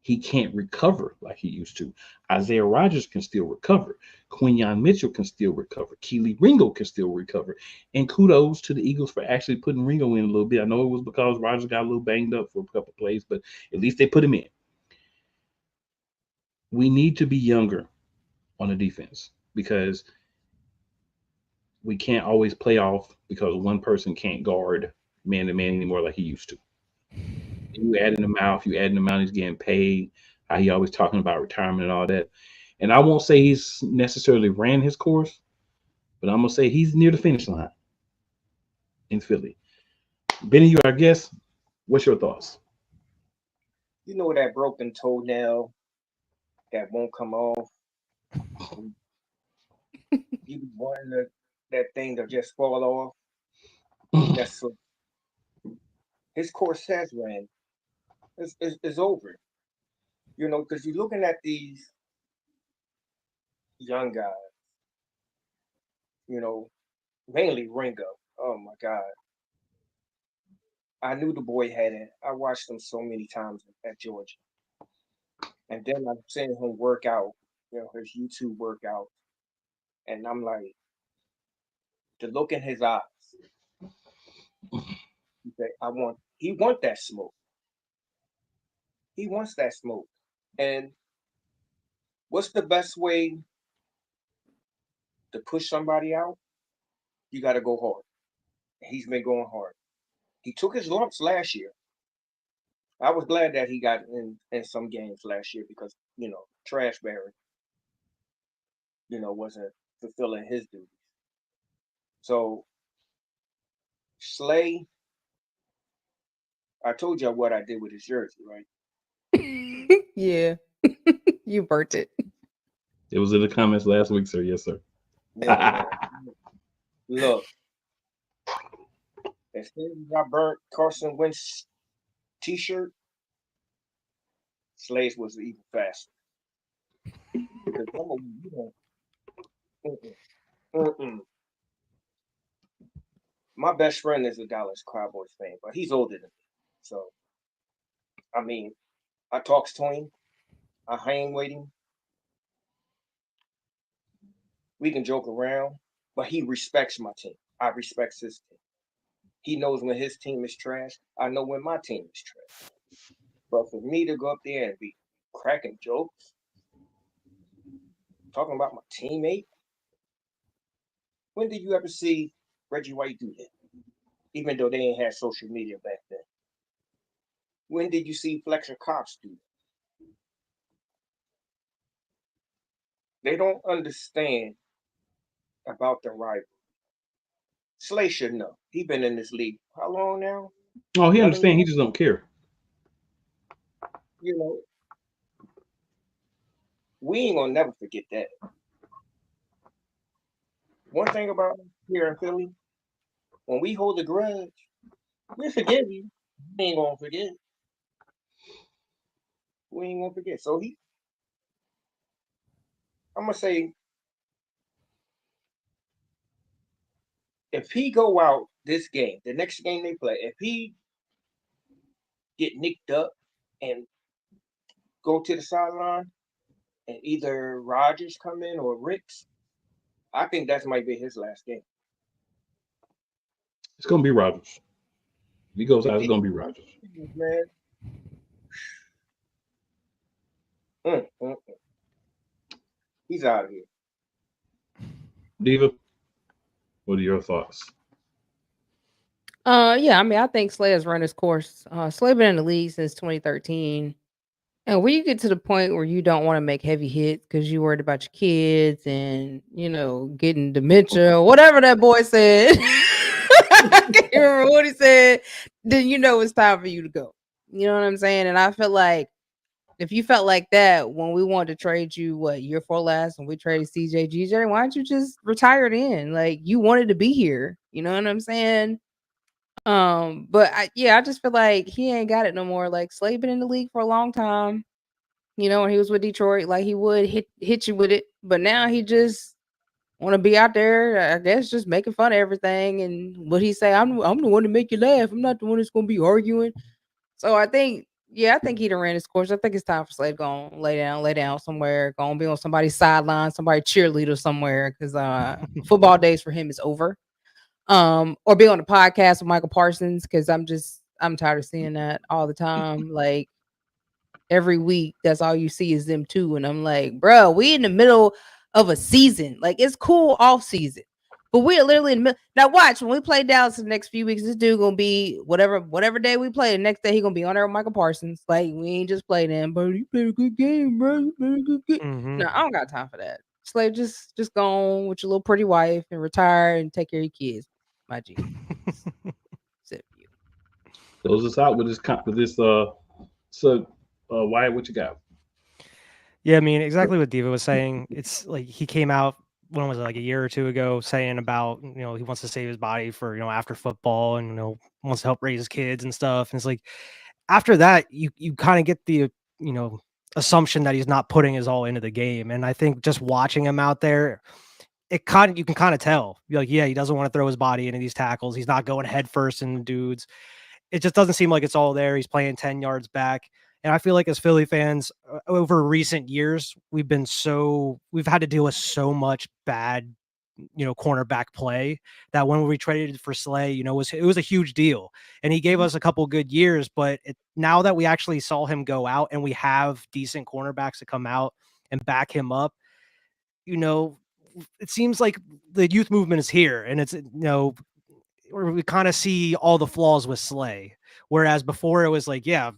He can't recover like he used to. Isaiah Rodgers can still recover. Quinyon Mitchell can still recover. Keely Ringo can still recover. And kudos to the Eagles for actually putting Ringo in a little bit. I know it was because Rodgers got a little banged up for a couple of plays, but at least they put him in. We need to be younger on the defense because we can't always play off because one person can't guard man to man anymore like he used to. You adding him out, you adding him out, he's getting paid. How he always talking about retirement and all that. And I won't say he's necessarily ran his course, but I'm gonna say he's near the finish line in Philly. Benny, you our guest. What's your thoughts? You know that broken toenail that won't come off. You be wanting that thing to just fall off. That's so. His course has ran. It's over. You know, because you're looking at these young guys. You know, mainly Ringo. Oh my God. I knew the boy had it. I watched him so many times at Georgia. And then I'm seeing him work out, you know, his YouTube workout. And I'm like, the look in his eyes. He want that smoke. He wants that smoke. And what's the best way to push somebody out? You got to go hard. He's been going hard. He took his lumps last year. I was glad that he got in some games last year because, you know, Trash Barry, you know, wasn't fulfilling his duties. So, Slay, I told you what I did with his jersey, right? Yeah. You burnt it. It was in the comments last week, sir. Yes, sir. Yeah, look, as soon as I burnt Carson Wentz t-shirt, Slay's was even faster. Because some of you don't. My best friend is a Dallas Cowboys fan, but he's older than me. So, I mean, I talks to him. I hang with him. We can joke around, but he respects my team. I respect his team. He knows when his team is trash. I know when my team is trash. But for me to go up there and be cracking jokes, talking about my teammate, when did you ever see Reggie White do that? Even though they ain't had social media back then. When did you see Fletcher Cox do that? They don't understand about the rivalry. Slay should know. He been in this league how long now? Oh, he understand. He just don't care. You know, we ain't gonna never forget that. One thing about here in Philly, when we hold a grudge, we forgive you. We ain't gonna forget. We ain't gonna forget. So I'm gonna say, if he go out this game, the next game they play, if he get nicked up and go to the sideline, and either Rodgers come in or Ricks, I think that might be his last game. It's gonna be Rodgers. If he goes out, it's gonna be Rodgers. Man. He's out of here. Diva, what are your thoughts? Yeah, I mean, I think Slay has run his course. Slay been in the league since 2013. And when you get to the point where you don't want to make heavy hits because you're worried about your kids and, you know, getting dementia or whatever that boy said. I can't remember what he said. Then you know it's time for you to go. You know what I'm saying? And I feel like if you felt like that when we wanted to trade you, year 4 last, when we traded CJ GJ, why don't you just retire in? Like, you wanted to be here. You know what I'm saying? But I just feel like he ain't got it no more. Like, Slay been in the league for a long time. You know, when he was with Detroit, like, he would hit you with it. But now he just want to be out there, I guess, just making fun of everything. And what he say, I'm the one to make you laugh. I'm not the one that's gonna be arguing. So I think, I think he done ran his course. I think it's time for Slade to go on, lay down somewhere, go and be on somebody's sideline, somebody cheerleader somewhere, because football days for him is over. Or be on the podcast with Michael Parsons, because I'm tired of seeing that all the time. Like every week, that's all you see is them two, and I'm like, bro, we in the middle of a season. Like it's cool off season, but we're literally in the middle. Now watch when we play Dallas the next few weeks. This dude gonna be whatever day we play. The next day he gonna be on there with Michael Parsons. Like we ain't just played him, but you played a good game, bro. You played a good game. Mm-hmm. No, I don't got time for that. Slave, just go on with your little pretty wife and retire and take care of your kids. My G. Close us out with this. Wyatt, what you got? Yeah, I mean, exactly what Diva was saying. It's like he came out, when was it, like a year or two ago, saying about, he wants to save his body for, after football, and, wants to help raise his kids and stuff. And it's like, after that, you kind of get the, assumption that he's not putting his all into the game. And I think just watching him out there, you can kind of tell. You're like, yeah, he doesn't want to throw his body into these tackles. He's not going head first in dudes. It just doesn't seem like it's all there. He's playing 10 yards back. And I feel like as Philly fans, over recent years, we've had to deal with so much bad, cornerback play, that when we traded for Slay, it was a huge deal. And he gave us a couple good years, but now that we actually saw him go out and we have decent cornerbacks to come out and back him up, it seems like the youth movement is here, and it's, we kind of see all the flaws with Slay. Whereas before it was like, yeah,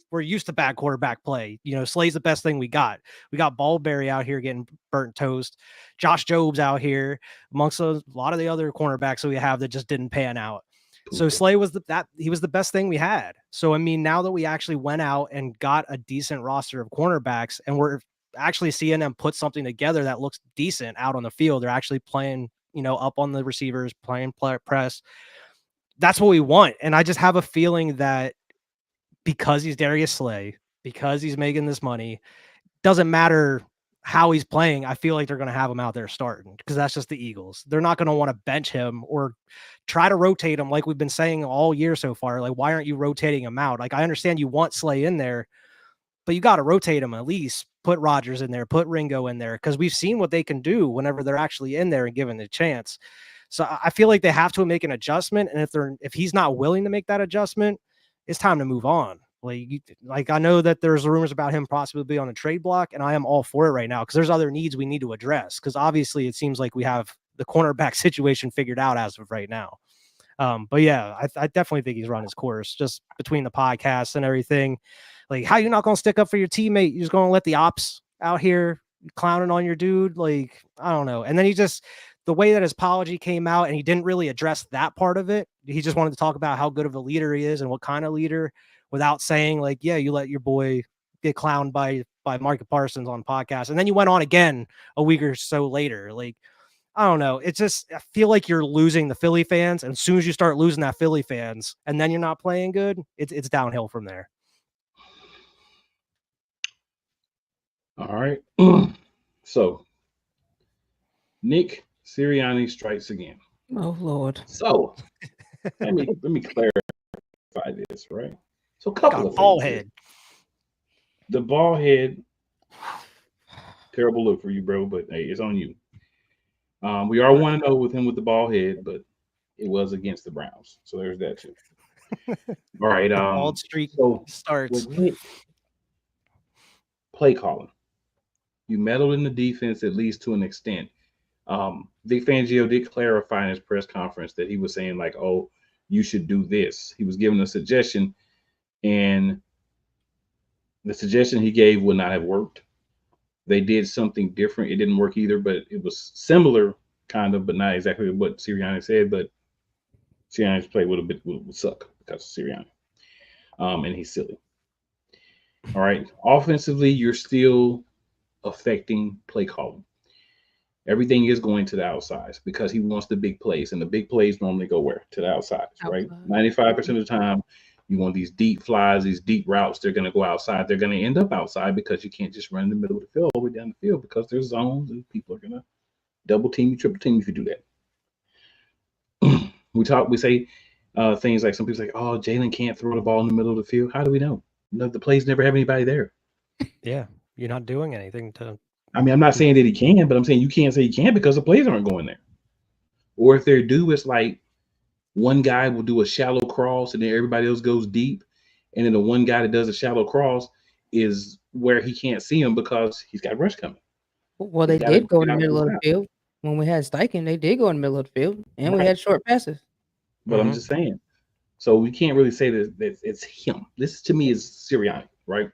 we're used to bad quarterback play. Slay's the best thing we got. We got Ballberry out here getting burnt toast. Josh Jobs out here amongst a lot of the other cornerbacks that we have that just didn't pan out. So Slay was he was the best thing we had. So, I mean, now that we actually went out and got a decent roster of cornerbacks, and we're actually seeing them put something together that looks decent out on the field, they're actually playing, up on the receivers, playing press. That's what we want. And I just have a feeling that because he's Darius Slay, because he's making this money, doesn't matter how he's playing. I feel like they're going to have him out there starting, because that's just the Eagles. They're not going to want to bench him or try to rotate him like we've been saying all year so far. Like, why aren't you rotating him out? Like, I understand you want Slay in there, but you got to rotate him at least. Put Rodgers in there, put Ringo in there, because we've seen what they can do whenever they're actually in there and given the chance. So I feel like they have to make an adjustment, and if he's not willing to make that adjustment, it's time to move on. Like I know that there's rumors about him possibly be on a trade block, and I am all for it right now, because there's other needs we need to address. Because obviously it seems like we have the cornerback situation figured out as of right now. But yeah, I definitely think he's run his course, just between the podcasts and everything. Like, how you not going to stick up for your teammate? You're just going to let the ops out here clowning on your dude? Like, I don't know. And then the way that his apology came out, and he didn't really address that part of it. He just wanted to talk about how good of a leader he is and what kind of leader, without saying, like, yeah, you let your boy get clowned by Michael Parsons on podcast. And then you went on again a week or so later. Like, I don't know. It's just, I feel like you're losing the Philly fans. And as soon as you start losing that Philly fans and then you're not playing good, it's downhill from there. All right. So Nick Sirianni strikes again. Oh Lord. So let me clarify this, right? So a couple of ball things. Head. The ball head, terrible look for you, bro, but hey, it's on you. We are 1-0 with him with the ball head, but it was against the Browns. So there's that too. All right. Bald streak starts. Play calling. You meddled in the defense, at least to an extent. Vic Fangio did clarify in his press conference that he was saying, like, oh, you should do this. He was giving a suggestion, and the suggestion he gave would not have worked. They did something different. It didn't work either, but it was similar, kind of, but not exactly what Sirianni said. But Sirianni's play would suck because of Sirianni. And he's silly. All right. Offensively, you're still affecting play calling. Everything is going to the outsides because he wants the big plays, and the big plays normally go where? To the outsides, right? 95% of the time, you want these deep flies, these deep routes. They're going to go outside. They're going to end up outside because you can't just run in the middle of the field all the way down the field because there's zones and people are going to double team you, triple team if you do that. We say things like some people say, "Oh, Jalen can't throw the ball in the middle of the field." How do we know? No, the plays never have anybody there. Yeah, you're not doing anything to. I mean, I'm not saying that he can, but I'm saying you can't say he can because the plays aren't going there. Or if they do, it's like one guy will do a shallow cross and then everybody else goes deep, and then the one guy that does a shallow cross is where he can't see him because he's got rush coming. Well, He they gotta did go in get the out middle to of the the top. field when we had Steichen. They did go in the middle of the field, and we Right. had short passes. But I'm just saying. So we can't really say that it's him. This to me is Sirianni, right?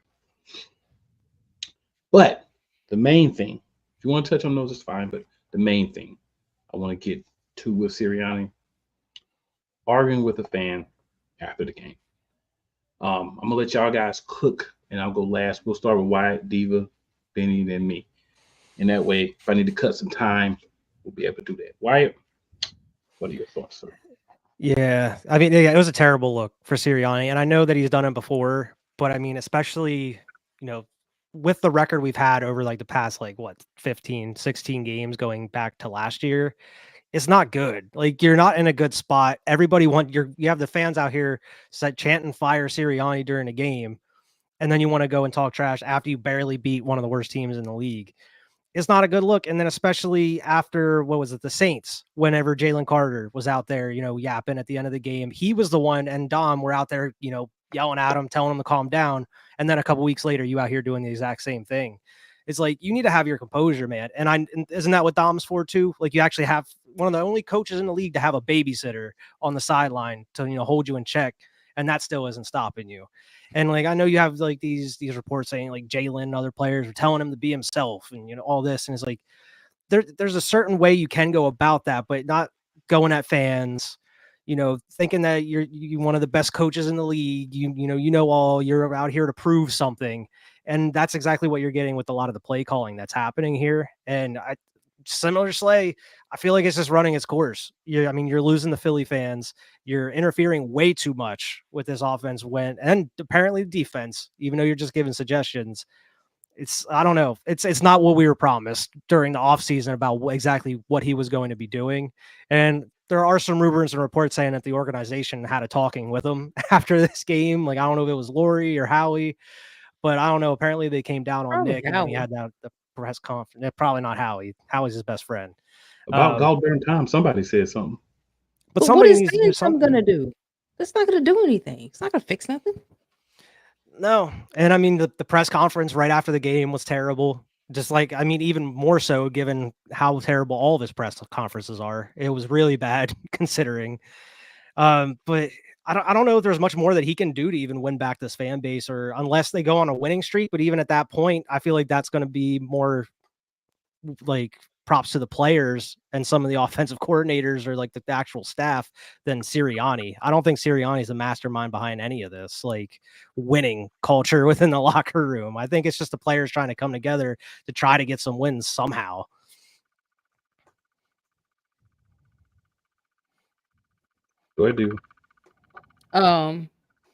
But the main thing, if you want to touch on those, it's fine. But the main thing I want to get to with Sirianni, arguing with a fan after the game. I'm gonna let y'all guys cook, and I'll go last. We'll start with Wyatt, Diva, Benny, then me. And that way, if I need to cut some time, we'll be able to do that. Wyatt, what are your thoughts, sir? Yeah, I mean, yeah, it was a terrible look for Sirianni, and I know that he's done it before, but I mean, especially, with the record we've had over like the past, 15, 16 games going back to last year, it's not good. Like, you're not in a good spot. Everybody you have the fans out here chanting fire Sirianni during a game, and then you want to go and talk trash after you barely beat one of the worst teams in the league. It's not a good look. And then especially after, what was it, the Saints, whenever Jalen Carter was out there, yapping at the end of the game, he was the one, and Dom were out there, yelling at him, telling him to calm down. And then a couple weeks later, you out here doing the exact same thing. It's like, you need to have your composure, man. And isn't that what Dom's for too? Like, you actually have one of the only coaches in the league to have a babysitter on the sideline to, hold you in check. And that still isn't stopping you. And like, I know you have like these reports saying like Jalen and other players are telling him to be himself and, all this. And it's like, there's a certain way you can go about that, but not going at fans, thinking that you're one of the best coaches in the league, you're out here to prove something. And that's exactly what you're getting with a lot of the play calling that's happening here. And similar to Slay, I feel like it's just running its course. You're losing the Philly fans. You're interfering way too much with this offense and apparently defense, even though you're just giving suggestions. I don't know. It's not what we were promised during the offseason about exactly what he was going to be doing. And there are some rumors and reports saying that the organization had a talking with him after this game. Like, I don't know if it was Lori or Howie, but I don't know. Apparently they came down on Probably Nick and then he Howie. had the press conference. Probably not Howie. Howie's his best friend. About goddamn time somebody said something. But what somebody is needs to saying do something something. gonna do? That's not gonna do anything. It's not gonna fix nothing. No. And I mean, the press conference right after the game was terrible. Just like, even more so given how terrible all of his press conferences are. It was really bad considering. But I don't know if there's much more that he can do to even win back this fan base, or unless they go on a winning streak. But even at that point, I feel like that's going to be more like props to the players and some of the offensive coordinators or like the actual staff than Sirianni. I don't think Sirianni is the mastermind behind any of this, like winning culture within the locker room. I think it's just the players trying to come together to try to get some wins somehow. Go ahead, dude.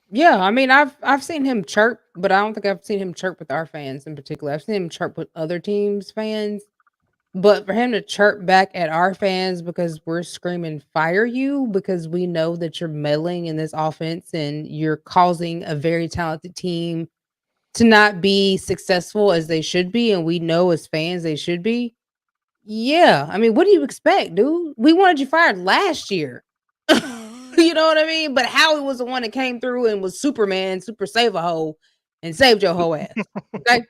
Yeah, I've seen him chirp, but I don't think I've seen him chirp with our fans in particular. I've seen him chirp with other teams' fans. But for him to chirp back at our fans because we're screaming fire you because we know that you're meddling in this offense and you're causing a very talented team to not be successful as they should be, and we know as fans they should be. Yeah, what do you expect, dude? We wanted you fired last year. You know what I mean? But Howie was the one that came through and was Superman, super save a hoe, and saved your whole ass. Okay.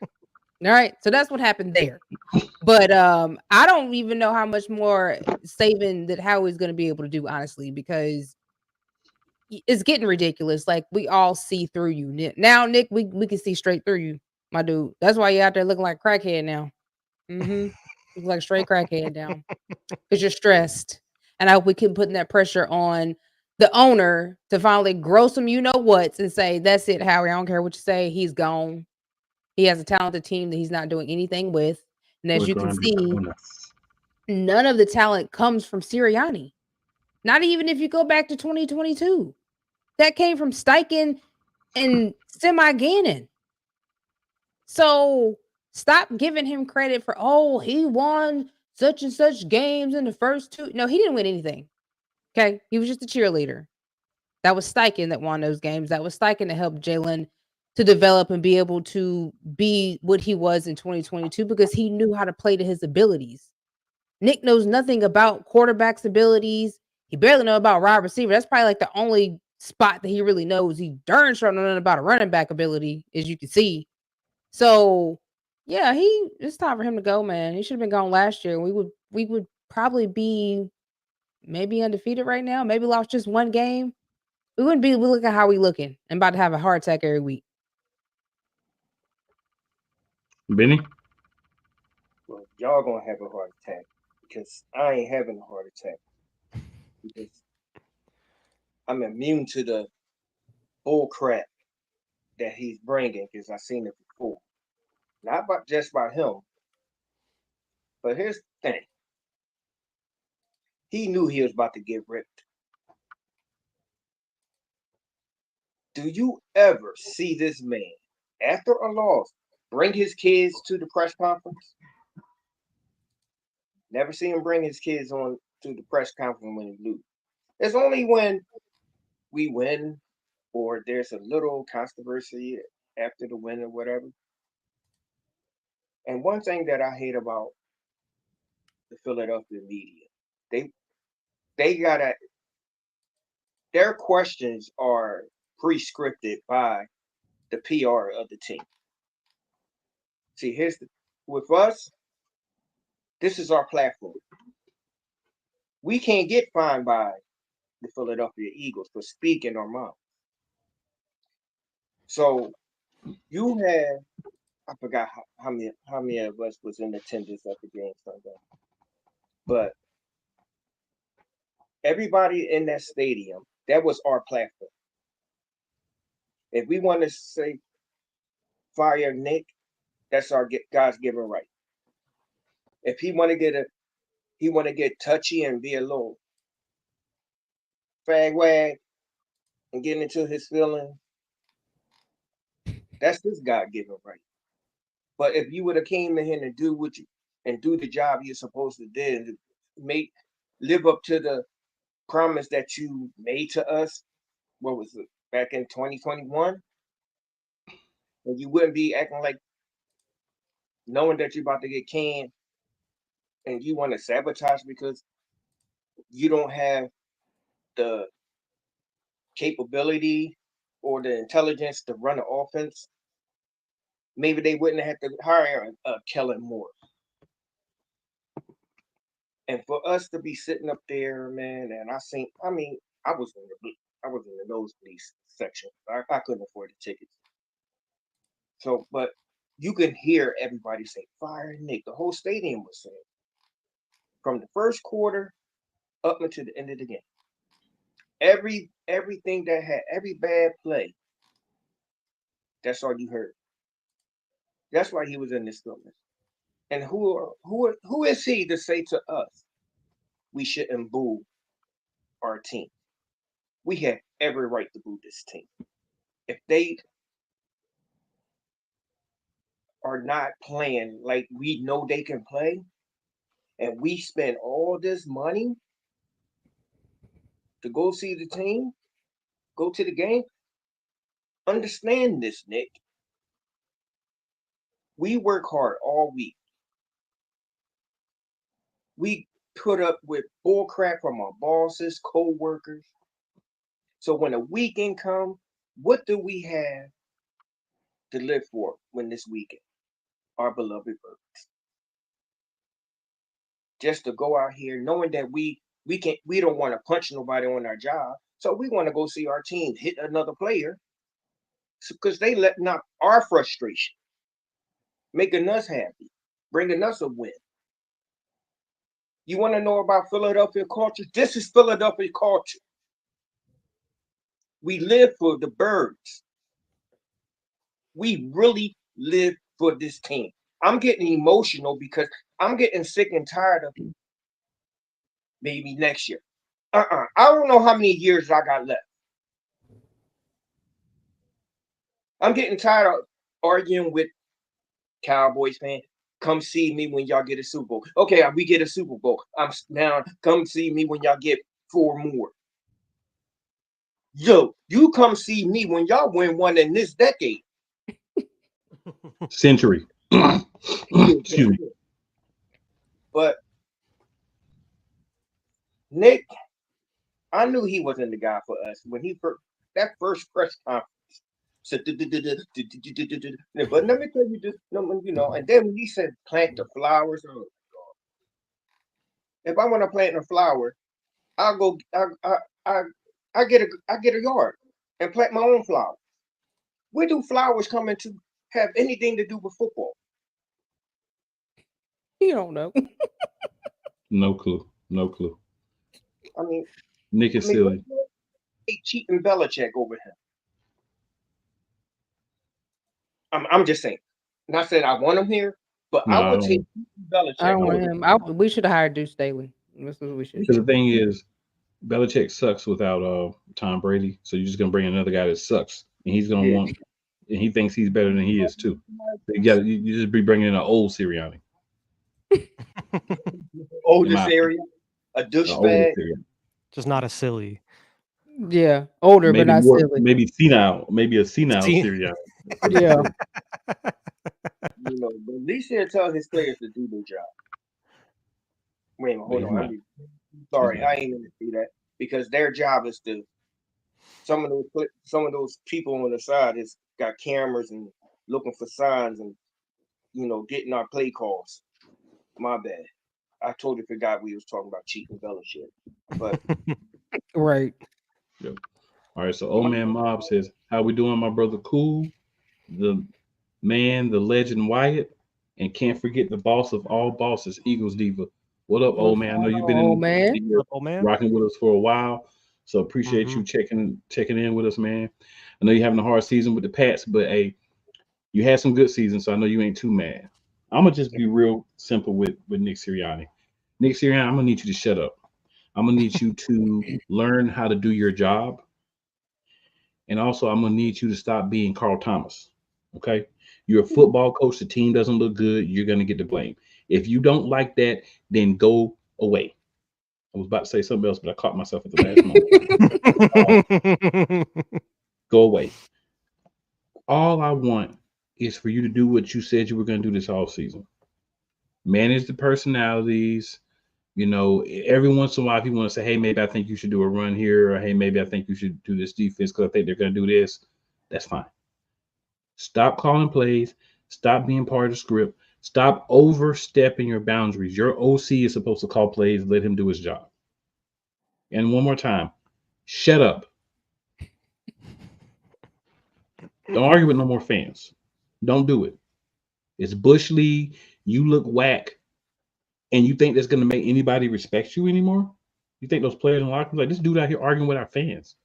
All right. So that's what happened there. But I don't even know how much more saving that Howie's gonna be able to do, honestly, because it's getting ridiculous. Like, we all see through you. Now, Nick, we can see straight through you, my dude. That's why you're out there looking like a crackhead now. Mm-hmm. Look like a straight crackhead now. Because you're stressed. And I hope we keep putting that pressure on the owner to finally grow some you-know-whats and say, that's it, Howie. I don't care what you say. He's gone. He has a talented team that he's not doing anything with. And as you can see, none of the talent comes from Sirianni. Not even if you go back to 2022. That came from Steichen and Gannon. So stop giving him credit for, he won such and such games in the first 2. No, he didn't win anything. Okay. He was just a cheerleader. That was Steichen that won those games. That was Steichen that helped Jalen to develop and be able to be what he was in 2022 because he knew how to play to his abilities. Nick knows nothing about quarterback's abilities. He barely knows about wide receiver. That's probably like the only spot that he really knows. He darn sure don't know about a running back ability, as you can see. So yeah, it's time for him to go, man. He should have been gone last year. We would probably be maybe undefeated right now. Maybe lost just one game. We wouldn't be looking how we looking and about to have a heart attack every week. Benny? Well, y'all gonna have a heart attack because I ain't having a heart attack because I'm immune to the bull crap that he's bringing because I've seen it before. Not just by him, but here's the thing. He knew he was about to get ripped. Do you ever see this man, after a loss, bring his kids to the press conference? Never see him bring his kids on to the press conference when he lose. It's only when we win or there's a little controversy after the win or whatever. And one thing that I hate about the Philadelphia media, their questions are pre-scripted by the PR of the team. See, with us, this is our platform. We can't get fined by the Philadelphia Eagles for speaking our mouth. So you have, I forgot how many of us was in attendance at the game Sunday, but everybody in that stadium, that was our platform. If we want to say fire Nick, that's our God's given right. If he want to get touchy and be a little fag wag and get into his feelings, that's his God given right. But if you would have came in here and do the job you're supposed to do and live up to the promise that you made to us, what was it, back in 2021? And you wouldn't be acting like knowing that you're about to get canned and you want to sabotage because you don't have the capability or the intelligence to run an offense. Maybe they wouldn't have to hire Kellen Moore. And for us to be sitting up there, man, and I was in the nosebleed section. I couldn't afford the tickets. So, but you can hear everybody say, fire Nick. The whole stadium was saying. From the first quarter up until the end of the game. Everything that had every bad play, that's all you heard. That's why he was in this building. And who is he to say to us we shouldn't boo our team? We have every right to boo this team. If they are not playing like we know they can play, and we spend all this money to go see the team, go to the game, understand this, Nick. We work hard all week. We put up with bull crap from our bosses, co-workers. So when a weekend comes, what do we have to live for when this weekend? Our beloved birds. Just to go out here knowing that we don't want to punch nobody on our job. So we want to go see our team hit another player because they letting out our frustration, making us happy, bringing us a win. You want to know about Philadelphia culture? This is Philadelphia culture. We live for the birds. We really live for this team. I'm getting emotional because I'm getting sick and tired of maybe next year. I don't know how many years I got left. I'm getting tired of arguing with Cowboys fans. come see me when y'all get a Super Bowl. Okay, we get a Super Bowl. I'm now come see me when y'all get 4 more. Yo, you come see me when y'all win one in this decade. Century. Excuse me. But Nick, I knew he wasn't the guy for us when he that first press conference. Said, but let me tell you this, you know. And then when he said plant the flowers, oh, if I want to plant a flower, I'll go. I get a yard and plant my own flowers. Where do flowers come into have anything to do with football? You don't know. No clue. No clue. I mean, Nick is silly. Cheating Belichick over him. I'm just saying. Not saying I want him here, but I would take Belichick. I don't want him. We should have hired Deuce Staley. That's what we should. Because the thing is, Belichick sucks without Tom Brady. So you're just gonna bring another guy that sucks, and he's gonna want, and he thinks he's better than he is too. So you just be bringing in an old Sirianni. Oldest Sirianni, a douchebag, just not a silly. Yeah, older maybe but not more, silly. maybe a senile Sirianni. Yeah. You know, but at least he'll tell his players to do their job. Wait, hold on. Sorry, I ain't gonna see that because their job is to. Some of those people on the side has got cameras and looking for signs and getting our play calls. My bad. I totally forgot we was talking about cheating Belichick. But right. Yep. All right. So Old Man Mob says, "How we doing, my brother? Cool. The man, the legend Wyatt, and can't forget the boss of all bosses, Eagles Diva. What up, old man? I know you've been rocking with us for a while, so appreciate you checking in with us, man. I know you're having a hard season with the Pats, but hey, you had some good seasons, so I know you ain't too mad. I'm gonna just be real simple with Nick Sirianni. Nick Sirianni, I'm gonna need you to shut up. I'm gonna need you to learn how to do your job, and also I'm gonna need you to stop being Carl Thomas. Okay, you're a football coach. The team doesn't look good. You're gonna get the blame. If you don't like that, then go away. I was about to say something else, but I caught myself at the last moment. Go away. All I want is for you to do what you said you were going to do this off season. Manage the personalities. Every once in a while, if you want to say, hey, maybe I think you should do a run here, or hey, maybe I think you should do this defense because I think they're going to do this, that's fine. Stop calling plays. Stop being part of the script. Stop overstepping your boundaries. Your OC is supposed to call plays. Let him do his job. And one more time, shut up. Don't argue with no more fans. Don't do it. It's Bush League. You look whack. And you think that's going to make anybody respect you anymore? You think those players in the locker room like this dude out here arguing with our fans?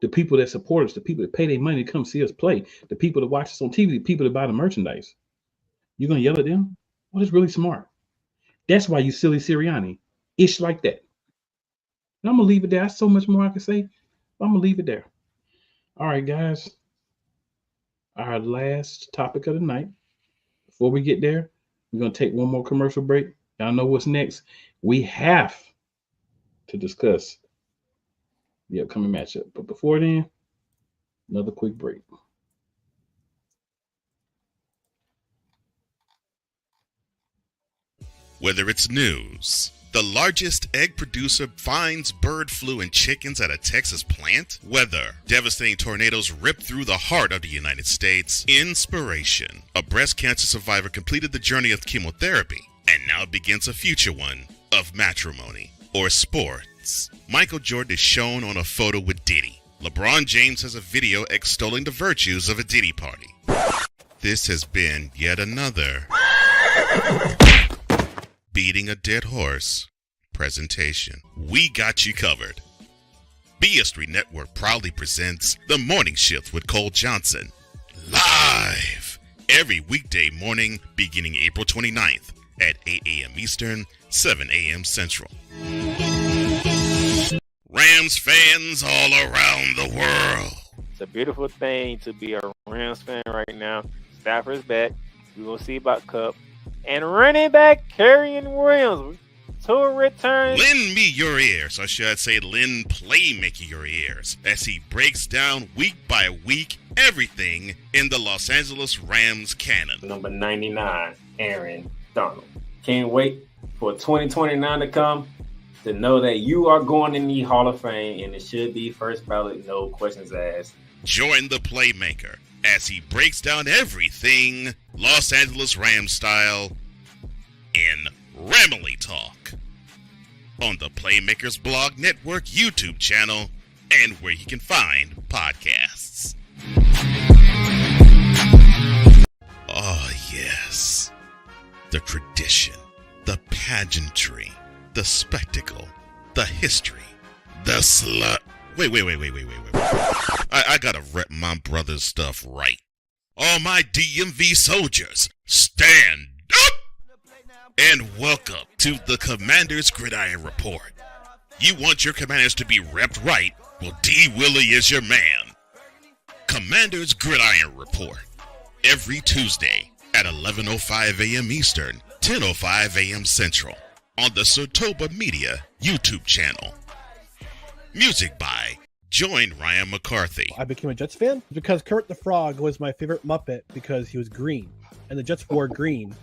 The people that support us, the people that pay their money to come see us play, the people that watch us on TV, the people that buy the merchandise. You're going to yell at them? Well, that's really smart. That's why you silly Sirianni. Ish like that. And I'm going to leave it there. There's so much more I can say. But I'm going to leave it there. All right, guys. Our last topic of the night. Before we get there, we're going to take one more commercial break. Y'all know what's next. We have to discuss the upcoming matchup. But before then, another quick break. Whether it's news, the largest egg producer finds bird flu in chickens at a Texas plant, weather, devastating tornadoes rip through the heart of the United States, inspiration, a breast cancer survivor completed the journey of chemotherapy, and now begins a future one of matrimony or sports. Michael Jordan is shown on a photo with Diddy. LeBron James has a video extolling the virtues of a Diddy party. This has been yet another beating a dead horse presentation. We got you covered. BS3 Network proudly presents The Morning Shift with Cole Johnson. Live every weekday morning beginning April 29th at 8 a.m. Eastern, 7 a.m. Central. Rams fans all around the world. It's a beautiful thing to be a Rams fan right now. Stafford's back. We're going to see about Cup. and running back Kerryon Williams to return. Lend me your ears, or should I say lend Playmaker your ears, as he breaks down week by week everything in the Los Angeles Rams canon. Number 99, Aaron Donald. Can't wait for 2029 to come to know that you are going in the Hall of Fame, and it should be first ballot, no questions asked. Join the Playmaker as he breaks down everything Los Angeles Rams style in Ramily Talk on the Playmakers Blog Network YouTube channel and where you can find podcasts. Oh, yes. The tradition, the pageantry, the spectacle, the history, the slut. Wait. I gotta rep my brother's stuff right. All my DMV soldiers, stand up! And welcome to the Commander's Gridiron Report. You want your commanders to be repped right? Well, D. Willie is your man. Commander's Gridiron Report. Every Tuesday at 11:05 a.m. Eastern, 10:05 a.m. Central on the Sotoba Media YouTube channel. Music by Join Ryan McCarthy. I became a Jets fan because Kurt the Frog was my favorite Muppet because he was green, and the Jets wore green.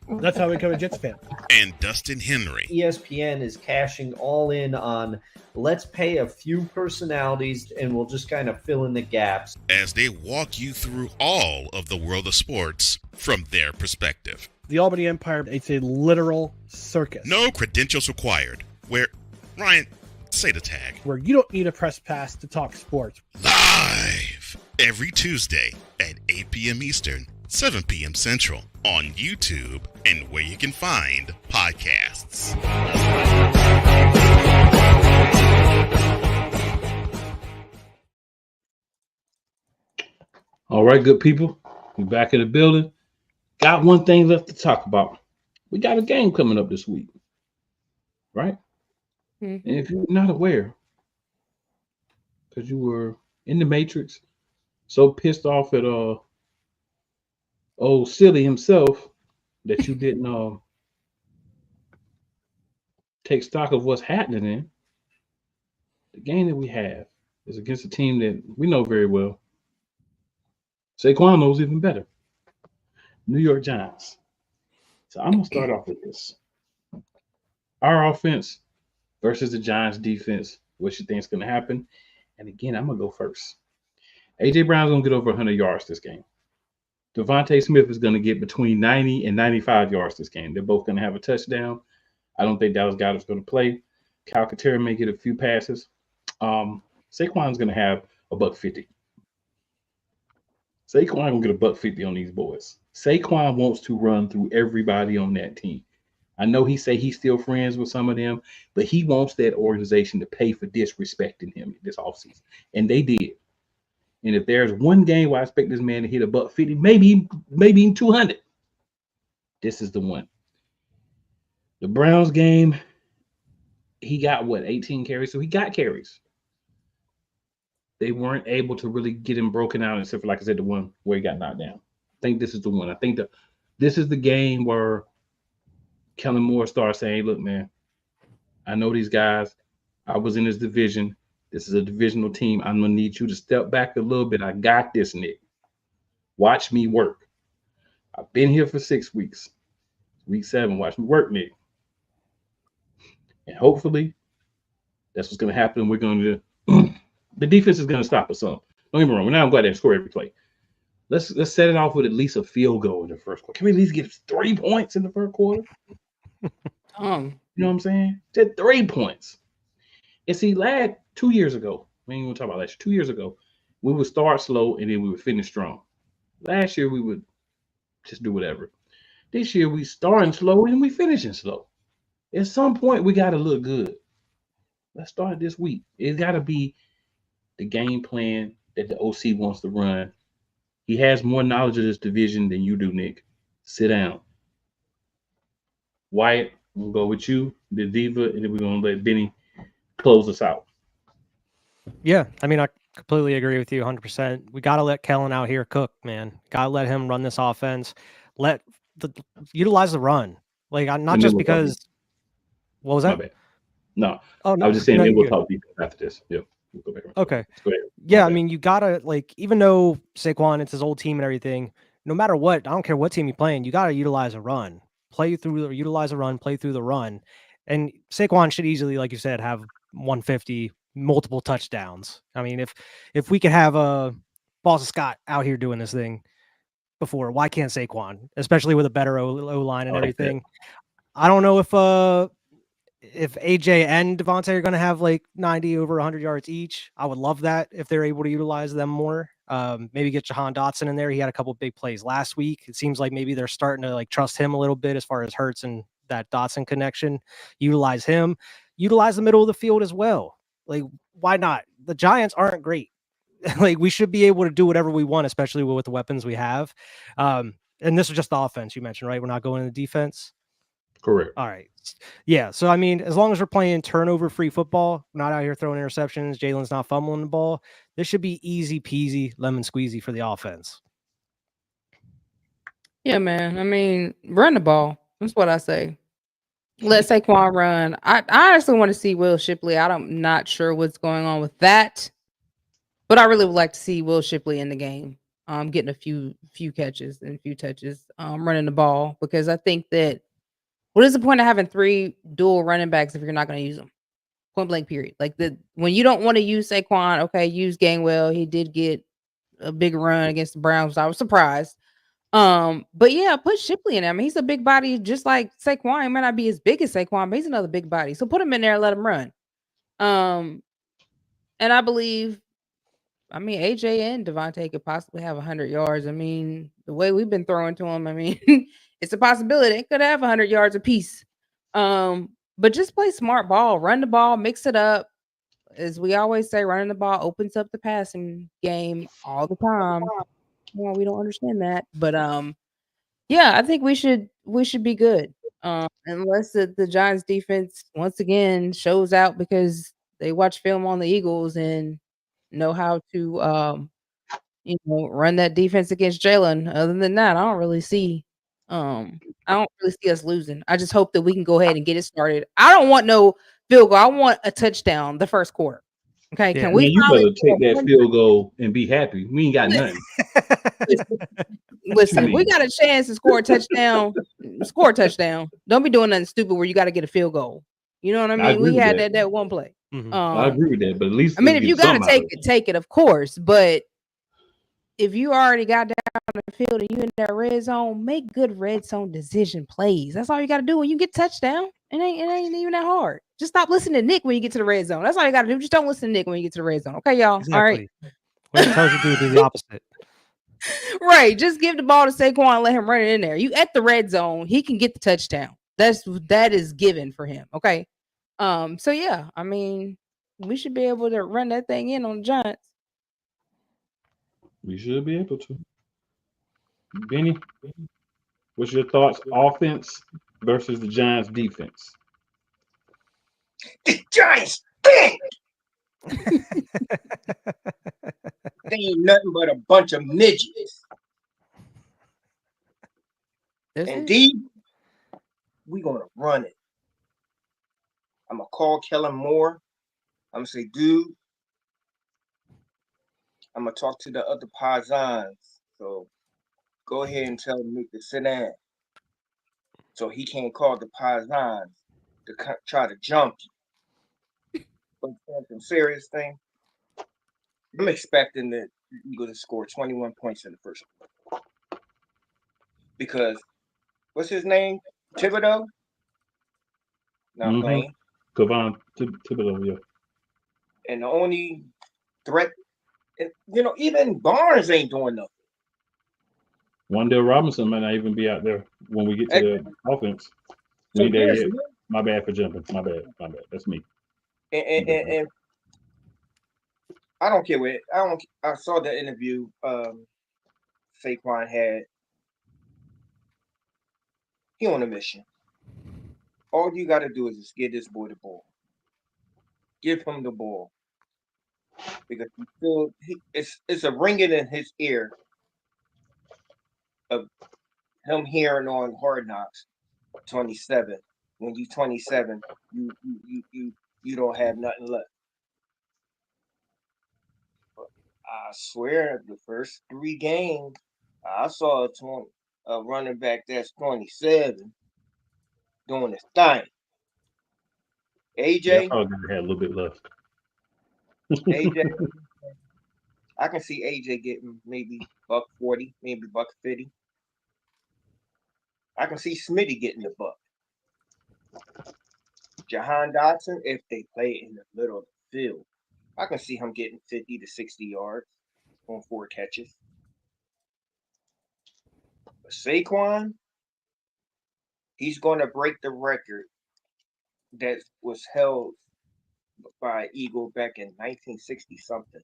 That's how I became a Jets fan. And Dustin Henry. ESPN is cashing all in on let's pay a few personalities and we'll just kind of fill in the gaps. As they walk you through all of the world of sports from their perspective. The Albany Empire, it's a literal circus. No credentials required. Where, Ryan, say the tag. Where you don't need a press pass to talk sports. Live every Tuesday at 8 p.m. Eastern, 7 p.m. Central on YouTube and where you can find podcasts. All right, good people. We're back in the building. Got one thing left to talk about. We got a game coming up this week, right? Mm-hmm. And if you're not aware, because you were in the Matrix, so pissed off at old Silly himself that you didn't take stock of what's happening in the game that we have is against a team that we know very well. Saquon knows even better. New York Giants. So I'm going to start off with this. Our offense versus the Giants defense. What you think is going to happen? And again, I'm going to go first. A.J. Brown's going to get over 100 yards this game. Devontae Smith is going to get between 90 and 95 yards this game. They're both going to have a touchdown. I don't think Dallas Goedert's going to play. Kyle Katerra may get a few passes. Saquon's going to have a $150. Saquon going to get a $150 on these boys. Saquon wants to run through everybody on that team. I know he say he's still friends with some of them, but he wants that organization to pay for disrespecting him this offseason. And they did. And if there's one game where I expect this man to hit a $150, maybe even 200, this is the one. The Browns game, he got 18 carries? So he got carries. They weren't able to really get him broken out, except for, like I said, the one where he got knocked down. I think this is the one. I think this is the game where Kellen Moore starts saying, look, man, I know these guys. I was in this division. This is a divisional team. I'm going to need you to step back a little bit. I got this, Nick. Watch me work. I've been here for 6 weeks. Week 7, watch me work, Nick. And hopefully that's what's going to happen. We're going to the defense is going to stop us some. Don't get me wrong. We're not going to score every play. Let's set it off with at least a field goal in the first quarter. Can we at least get 3 points in the first quarter? You know what I'm saying? Just 3 points. And see, 2 years ago, we ain't going to talk about last year. 2 years ago, we would start slow and then we would finish strong. Last year, we would just do whatever. This year, we starting slow and we finishing slow. At some point, we got to look good. Let's start this week. It's got to be the game plan that the OC wants to run. He has more knowledge of this division than you do, Nick. Sit down. Wyatt, we'll go with you, the Diva, and then we're going to let Benny close us out. Yeah, I mean, I completely agree with you 100%. We got to let Kellen out here cook, man. Got to let him run this offense. Let utilize the run. Like not And then just we'll talk because. What was My that? bad. No, Oh, I was just saying, no, then you're we'll good. talk defense after this. Yeah, we'll go back. Okay. Go ahead. Yeah, My I bad. mean, you gotta like, even though Saquon, it's his old team and everything. No matter what, I don't care what team you're playing, you gotta utilize a run, utilize a run, play through the run, and Saquon should easily, like you said, have 150, multiple touchdowns. I mean, if we could have Boston Scott out here doing this thing before, why can't Saquon, especially with a better O line and I like that. everything? I don't know if AJ and Devontae are going to have like 90 over 100 yards each. I would love that if they're able to utilize them more. Maybe get Jahan Dotson in there. He had a couple big plays last week. It seems like maybe they're starting to like trust him a little bit as far as Hurts and that Dotson connection. Utilize him. Utilize the middle of the field as well. Like, why not? The Giants aren't great. Like, we should be able to do whatever we want, especially with the weapons we have. And this is just the offense you mentioned, right? We're not going to defense. Correct. All right. Yeah. So, I mean, as long as we're playing turnover-free football, not out here throwing interceptions, Jalen's not fumbling the ball, this should be easy peasy, lemon squeezy for the offense. Yeah, man. I mean, run the ball. That's what I say. Let Saquon run. I honestly want to see Will Shipley. I'm not sure what's going on with that, but I really would like to see Will Shipley in the game, getting a few catches and a few touches, running the ball, because I think that what is the point of having 3 dual running backs if you're not going to use them? Point blank, period. Like when you don't want to use Saquon, okay, use Gainwell. He did get a big run against the Browns. I was surprised. But yeah, put Shipley in there. I mean, he's a big body, just like Saquon. He might not be as big as Saquon, but he's another big body. So put him in there and let him run. And I believe, I mean, AJ and Devontae could possibly have 100 yards. I mean, the way we've been throwing to him, I mean, it's a possibility they could have 100 yards apiece. But just play smart ball, run the ball, mix it up. As we always say, running the ball opens up the passing game all the time. Well, we don't understand that, but yeah, I think we should be good. Unless the Giants defense once again shows out because they watch film on the Eagles and know how to run that defense against Jalen. Other than that, I don't really see us losing. I just hope that we can go ahead and get it started. I don't want no field goal. I want a touchdown the first quarter. Okay, Yeah. can we? Man, you finally better take get a that field goal and be happy. We ain't got nothing. Listen, if we mean? got a chance to score a touchdown, score a touchdown. Don't be doing nothing stupid where you got to get a field goal. You know what I mean? agree We with had that. that one play. I agree with that, but at least I mean, let's if you get got to something out of take it, of course. But if you already got down the field and you in that red zone, make good red zone decision plays. That's all you got to do when you get touchdown. It ain't even that hard. Just stop listening to Nick when you get to the red zone. That's all you got to do. Just don't listen to Nick when you get to the red zone. Okay, y'all. Exactly. All right. When he tells you to do the opposite. Right. Just give the ball to Saquon and let him run it in there. You at the red zone, he can get the touchdown. That is given for him. Okay. So yeah, I mean, we should be able to run that thing in on the Giants. We should be able to. Benny, what's your thoughts? Offense versus the Giants defense. The Giants stink. They ain't nothing but a bunch of midgets. Indeed, we gonna run it. I'm gonna call Kellen Moore. I'm gonna say, dude, I'm gonna talk to the other Paisans. So go ahead and tell Nick to sit down. So he can't call the Paisans to try to jump you. But some serious thing. I'm expecting the Eagles to score 21 points in the first quarter. Because what's his name? Thibodeau? Not playing. Kevon Thibodeau, yeah. And the only threat, even Barnes ain't doing nothing. Wandale Robinson might not even be out there when we get to the offense. We ain't there yet. My bad for jumping. My bad. That's me. And I don't care what I saw the interview Saquon had. He on a mission. All you got to do is just give this boy the ball. Give him the ball. Because it's a ringing in his ear of him hearing on Hard Knocks 27. When you 27, you don't have nothing left. But I swear, the first 3 games, I saw a running back that's 27 doing his thing. Yeah, I AJ, probably gonna have a little bit left. AJ, I can see AJ getting maybe $140, maybe $150. I can see Smitty getting the buck. Jahan Dotson, if they play in the middle of the field, I can see him getting 50 to 60 yards on 4 catches. But Saquon, he's going to break the record that was held by Eagle back in 1960 something,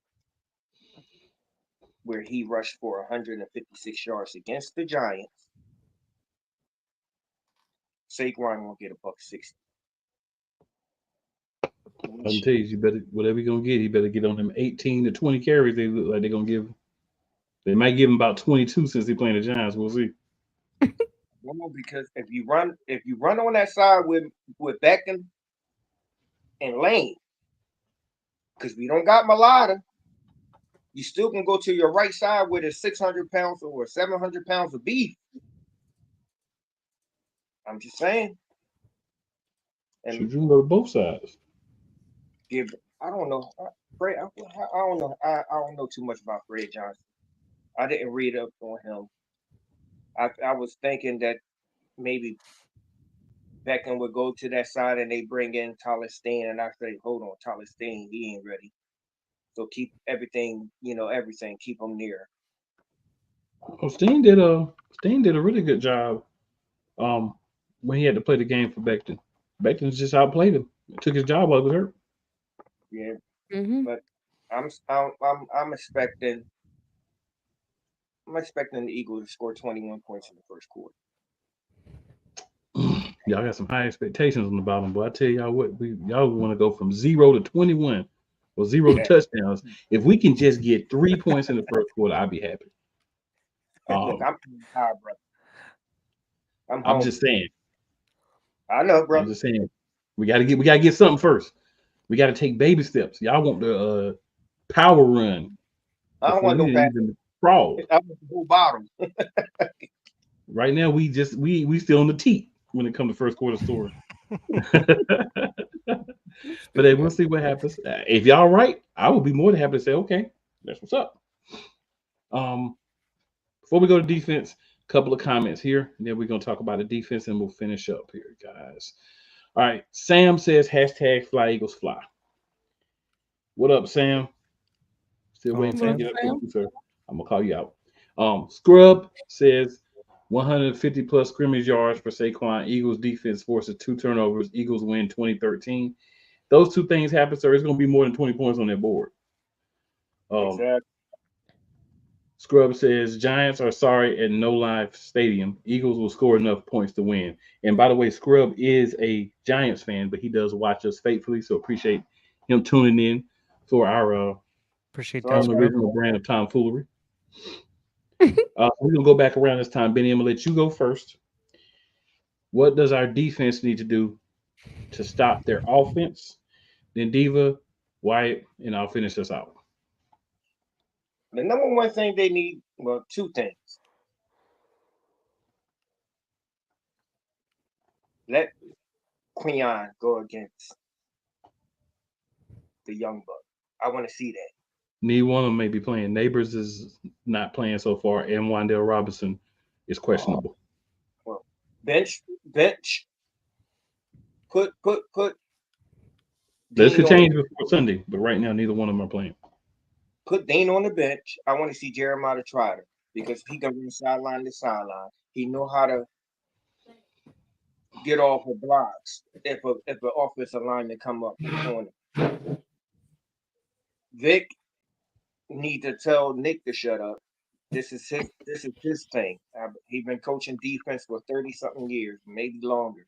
where he rushed for 156 yards against the Giants. Saquon will get $160. I can tell you better whatever you're gonna get, he better get on them 18 to 20 carries. They look like they're gonna give. They might give him about 22 since they're playing the Giants. We'll see. Well, because if you run on that side with Beckham and Lane, because we don't got Malata, you still can go to your right side with a 600 pounds or 700 pounds of beef. I'm just saying. And Should you go to both sides? I don't know. Fred, I don't know. I don't know too much about Fred Johnson. I didn't read up on him. I was thinking that maybe Beckham would go to that side and they bring in Tyler Steen, and I say, hold on, Tyler Steen, he ain't ready. So keep everything, keep him near. Oh, Steen did a really good job. When he had to play the game for Becton. Becton just outplayed him. Took his job while he was hurt. Yeah, Mm-hmm. but I'm expecting the Eagles to score 21 points in the first quarter. Y'all got some high expectations on the bottom, but I tell y'all what, y'all want to go from 0 to 21 or 0 touchdowns. If we can just get 3 points in the first quarter, I'd be happy. Look, I'm high, brother. I'm just saying. I know, bro. I'm just saying. We gotta get something first. We gotta take baby steps. Y'all want the power run. I don't want no back. Crawl. I want the whole bottom. Right now, we still on the teat when it comes to first quarter story. But hey, we'll see what happens. If y'all right, I will be more than happy to say, okay, that's what's up. Before we go to defense, a couple of comments here, and then we're gonna talk about the defense, and we'll finish up here, guys. All right, Sam says hashtag Fly Eagles Fly. What up, Sam? Still waiting to get up here, sir. I'm gonna call you out. Scrub says 150 plus scrimmage yards for Saquon. Eagles defense forces 2 turnovers. Eagles win 2013. Those 2 things happen, sir. It's gonna be more than 20 points on that board. Exactly. Scrub says Giants are sorry at No Life Stadium. Eagles will score enough points to win. And by the way, Scrub is a Giants fan, but he does watch us faithfully, so appreciate him tuning in for our appreciate that original brand of tomfoolery. We're gonna go back around this time. Benny, I'm gonna let you go first. What does our defense need to do to stop their offense? Then Diva, Wyatt, and I'll finish this out. The number one thing they need, 2 things. Let Quinyon go against the young buck. I want to see that. Neither one of them may be playing. Neighbors is not playing so far, and Wandale Robinson is questionable. Well, bench. Put. This could change before Sunday, but right now neither one of them are playing. Put Dean on the bench. I want to see Jeremiah Trotter because he can run sideline to sideline. He know how to get off of blocks if an offensive lineman come up on him. Vic need to tell Nick to shut up. This is his thing. He's been coaching defense for 30-something years, maybe longer.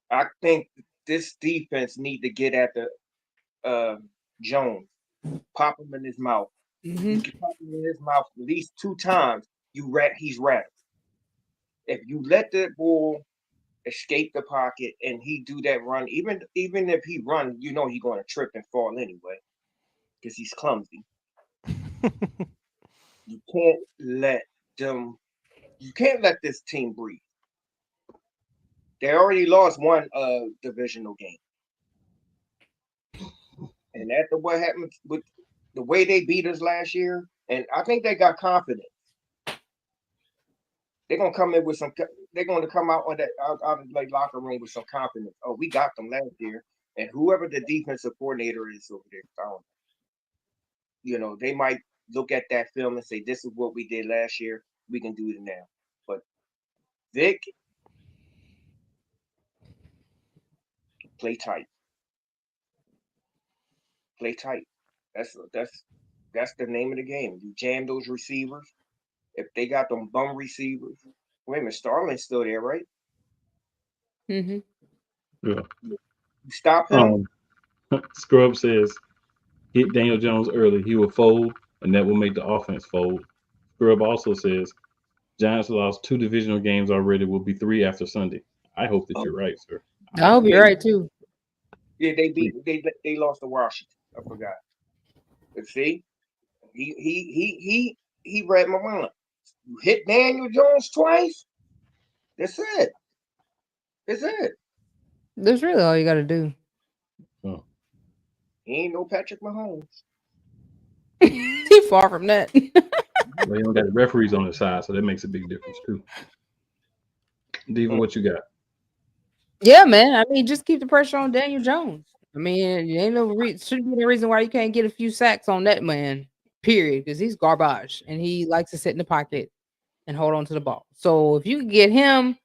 I think this defense need to get at the Jones. Pop him in his mouth. Mm-hmm. You can pop him in his mouth at least 2 times. he's rattled. If you let that ball escape the pocket and he do that run, even if he run, you know he's going to trip and fall anyway because he's clumsy. You can't let this team breathe. They already lost one divisional game. And after what happened with the way they beat us last year, and I think they got confidence. They're gonna come in with some. They're going to come out on that out of the locker room with some confidence. Oh, we got them last year, and whoever the defensive coordinator is over there, they might look at that film and say, "This is what we did last year. We can do it now." But Vic, play tight. Play tight. That's the name of the game. You jam those receivers. If they got them bum receivers, wait a minute, Starling's still there, right? Mm-hmm. Yeah. You stop him. Scrub says, hit Daniel Jones early. He will fold, and that will make the offense fold. Scrub also says, Giants lost 2 divisional games already. Will be 3 after Sunday. I hope that you're right, sir. I hope you're right too. Yeah, they lost to Washington. I forgot. But see, he read my mind. You hit Daniel Jones twice. That's it. That's really all you got to do. Oh. He ain't no Patrick Mahomes. He's far from that. Well, he don't got the referees on his side, so that makes a big difference too. Diva, what you got? Yeah, man. I mean, just keep the pressure on Daniel Jones. I mean, ain't shouldn't be no reason why you can't get a few sacks on that man. Period, because he's garbage and he likes to sit in the pocket and hold on to the ball. So if you can get him,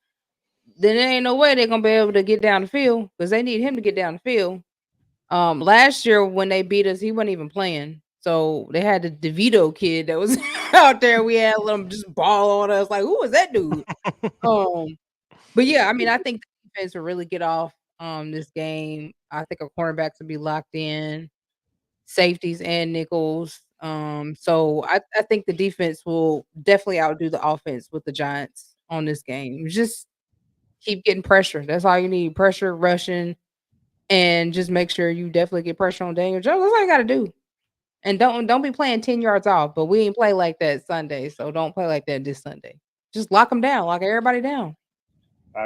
then there ain't no way they're gonna be able to get down the field because they need him to get down the field. Last year when they beat us, he wasn't even playing. So they had the DeVito kid that was out there. We had them just ball on us. Like, who was that dude? But yeah, I mean, I think the defense will really get off this game. I think our cornerbacks will be locked in, safeties and nickels. So I think the defense will definitely outdo the offense with the Giants on this game. Just keep getting pressure. That's all you need. Pressure, rushing, and just make sure you definitely get pressure on Daniel Jones. That's all you got to do. And don't be playing 10 yards off. But we ain't play like that Sunday, so don't play like that this Sunday. Just lock them down, lock everybody down. Go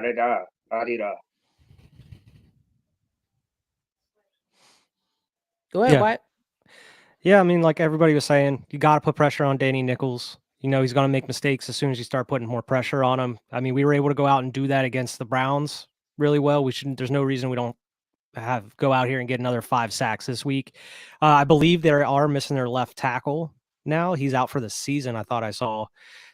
ahead, White. Yeah, I mean, like everybody was saying, you got to put pressure on Danny Nichols. You know, he's going to make mistakes as soon as you start putting more pressure on him. I mean, we were able to go out and do that against the Browns really well. There's no reason we don't go out here and get another 5 sacks this week. I believe they are missing their left tackle now. He's out for the season, I thought I saw.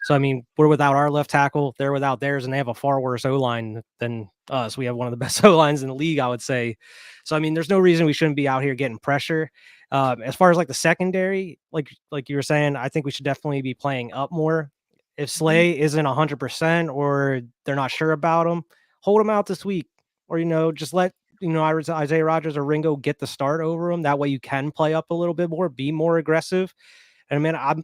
So, I mean, we're without our left tackle. They're without theirs, and they have a far worse O-line than us. We have one of the best O-lines in the league, I would say. So, I mean, there's no reason we shouldn't be out here getting pressure. As far as like the secondary, like you were saying, I think we should definitely be playing up more. If Slay isn't 100% or they're not sure about him, hold him out this week. Or, just let, Isaiah Rodgers or Ringo get the start over him. That way you can play up a little bit more, be more aggressive. And man, I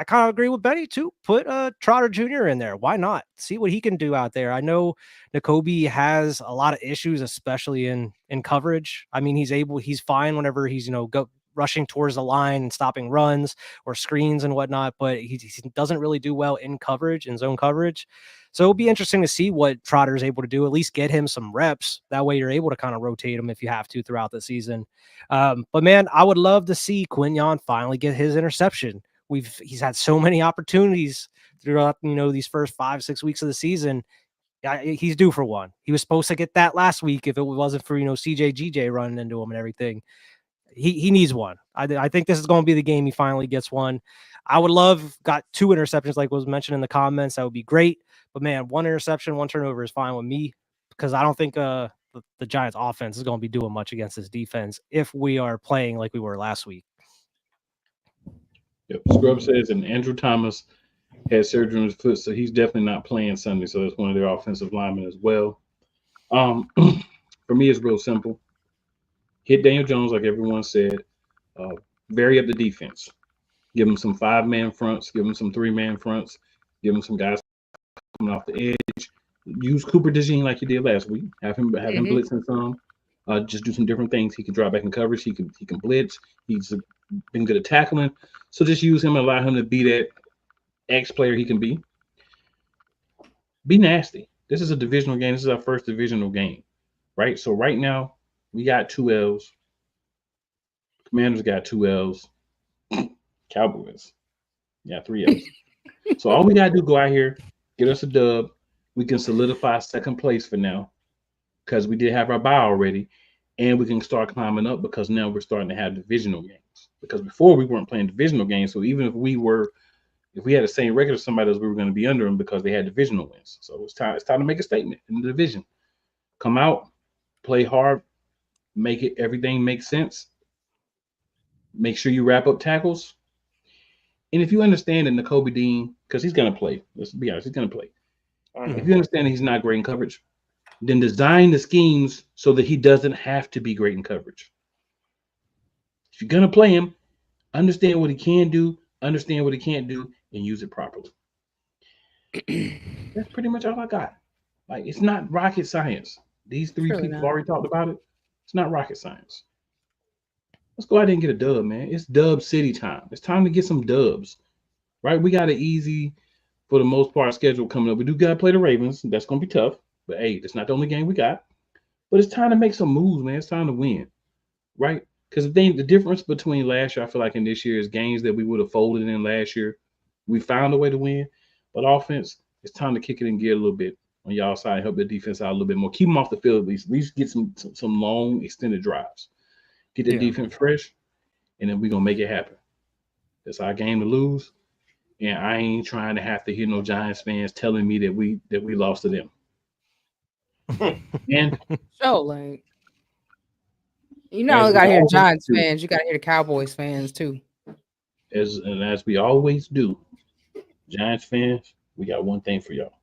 kind of agree with Benny too. Put Trotter Jr. in there. Why not? See what he can do out there. I know Nakobe has a lot of issues, especially in coverage. I mean, he's fine whenever he's, rushing towards the line and stopping runs or screens and whatnot, but he doesn't really do well in coverage, in zone coverage. So it'll be interesting to see what Trotter is able to do, at least get him some reps. That way you're able to kind of rotate him if you have to throughout the season. But man, I would love to see Quinyon finally get his interception. He's had so many opportunities throughout, these first 5-6 weeks of the season. He's due for one. He was supposed to get that last week if it wasn't for, CJ GJ running into him and everything. He needs one. I think this is going to be the game he finally gets one. I would love got 2 interceptions like was mentioned in the comments. That would be great. But man, 1 interception, 1 turnover is fine with me because I don't think the Giants offense is going to be doing much against this defense if we are playing like we were last week. Yep. Scrub says, and Andrew Thomas had surgery on his foot, so he's definitely not playing Sunday. So that's one of their offensive linemen as well. For me, it's real simple. Hit Daniel Jones, like everyone said. Vary up the defense. Give him some 5-man fronts. Give him some 3-man fronts. Give him some guys coming off the edge. Use Cooper DeJean like you did last week. Have him blitzing some. Just do some different things. He can drop back in coverage. He can blitz. He's been good at tackling. So just use him and allow him to be that X player he can be. Be nasty. This is a divisional game. This is our first divisional game, right? So right now we got 2 L's. Commanders got 2 L's. Cowboys got 3 L's. So all we gotta do, go out here, get us a dub. We can solidify second place for now because we did have our bye already, and we can start climbing up because now we're starting to have divisional games. Because before we weren't playing divisional games, so even if we had the same record as somebody else, we were going to be under them because they had divisional wins. So it's time to make a statement in the division. Come out, play hard, everything make sense. Make sure you wrap up tackles. And if you understand that Nakobe Dean, because he's going to play, let's be honest, he's going to play. If you understand that he's not great in coverage, then design the schemes so that he doesn't have to be great in coverage. If you're going to play him, understand what he can do, understand what he can't do, and use it properly. That's pretty much all I got. Like, it's not rocket science. These 3 people have already talked about it. It's not rocket science. Let's go out there and get a dub, man. It's dub city time. It's time to get some dubs, right? We got an easy, for the most part, schedule coming up. We do got to play the Ravens. That's going to be tough. But, hey, that's not the only game we got. But it's time to make some moves, man. It's time to win, right? Because the difference between last year, I feel like, and this year is games that we would have folded in last year. We found a way to win. But offense, it's time to kick it in gear a little bit on y'all side and help the defense out a little bit more. Keep them off the field at least get some long, extended drives. Get the defense fresh, and then we're going to make it happen. It's our game to lose. And I ain't trying to have to hear no Giants fans telling me that we lost to them. And so, like, you not got to hear Giants fans, you got to hear the Cowboys fans too. As we always do, Giants fans, we got one thing for y'all.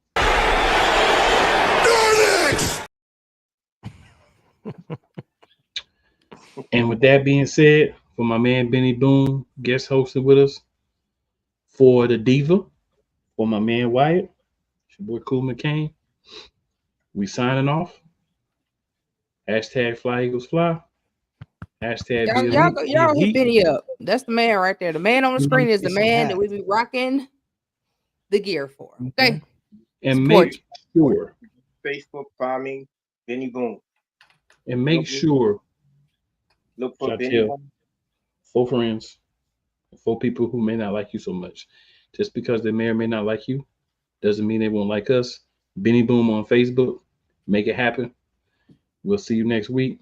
And with that being said, for my man Benny Boone, guest hosting with us, for the Diva, for my man Wyatt, it's your boy Cool McCain, we signing off. Hashtag Fly Eagles Fly. Hashtag y'all hit Benny up. That's the man right there. The man on the screen is the man that we be rocking the gear for. Okay. And make sure Facebook, find me, Benny Boone. And make sure look for Benny Boone. 4 friends, 4 people who may not like you so much. Just because they may or may not like you doesn't mean they won't like us. Benny Boom on Facebook. Make it happen. We'll see you next week.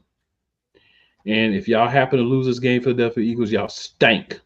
And if y'all happen to lose this game, Philadelphia Eagles, y'all stank.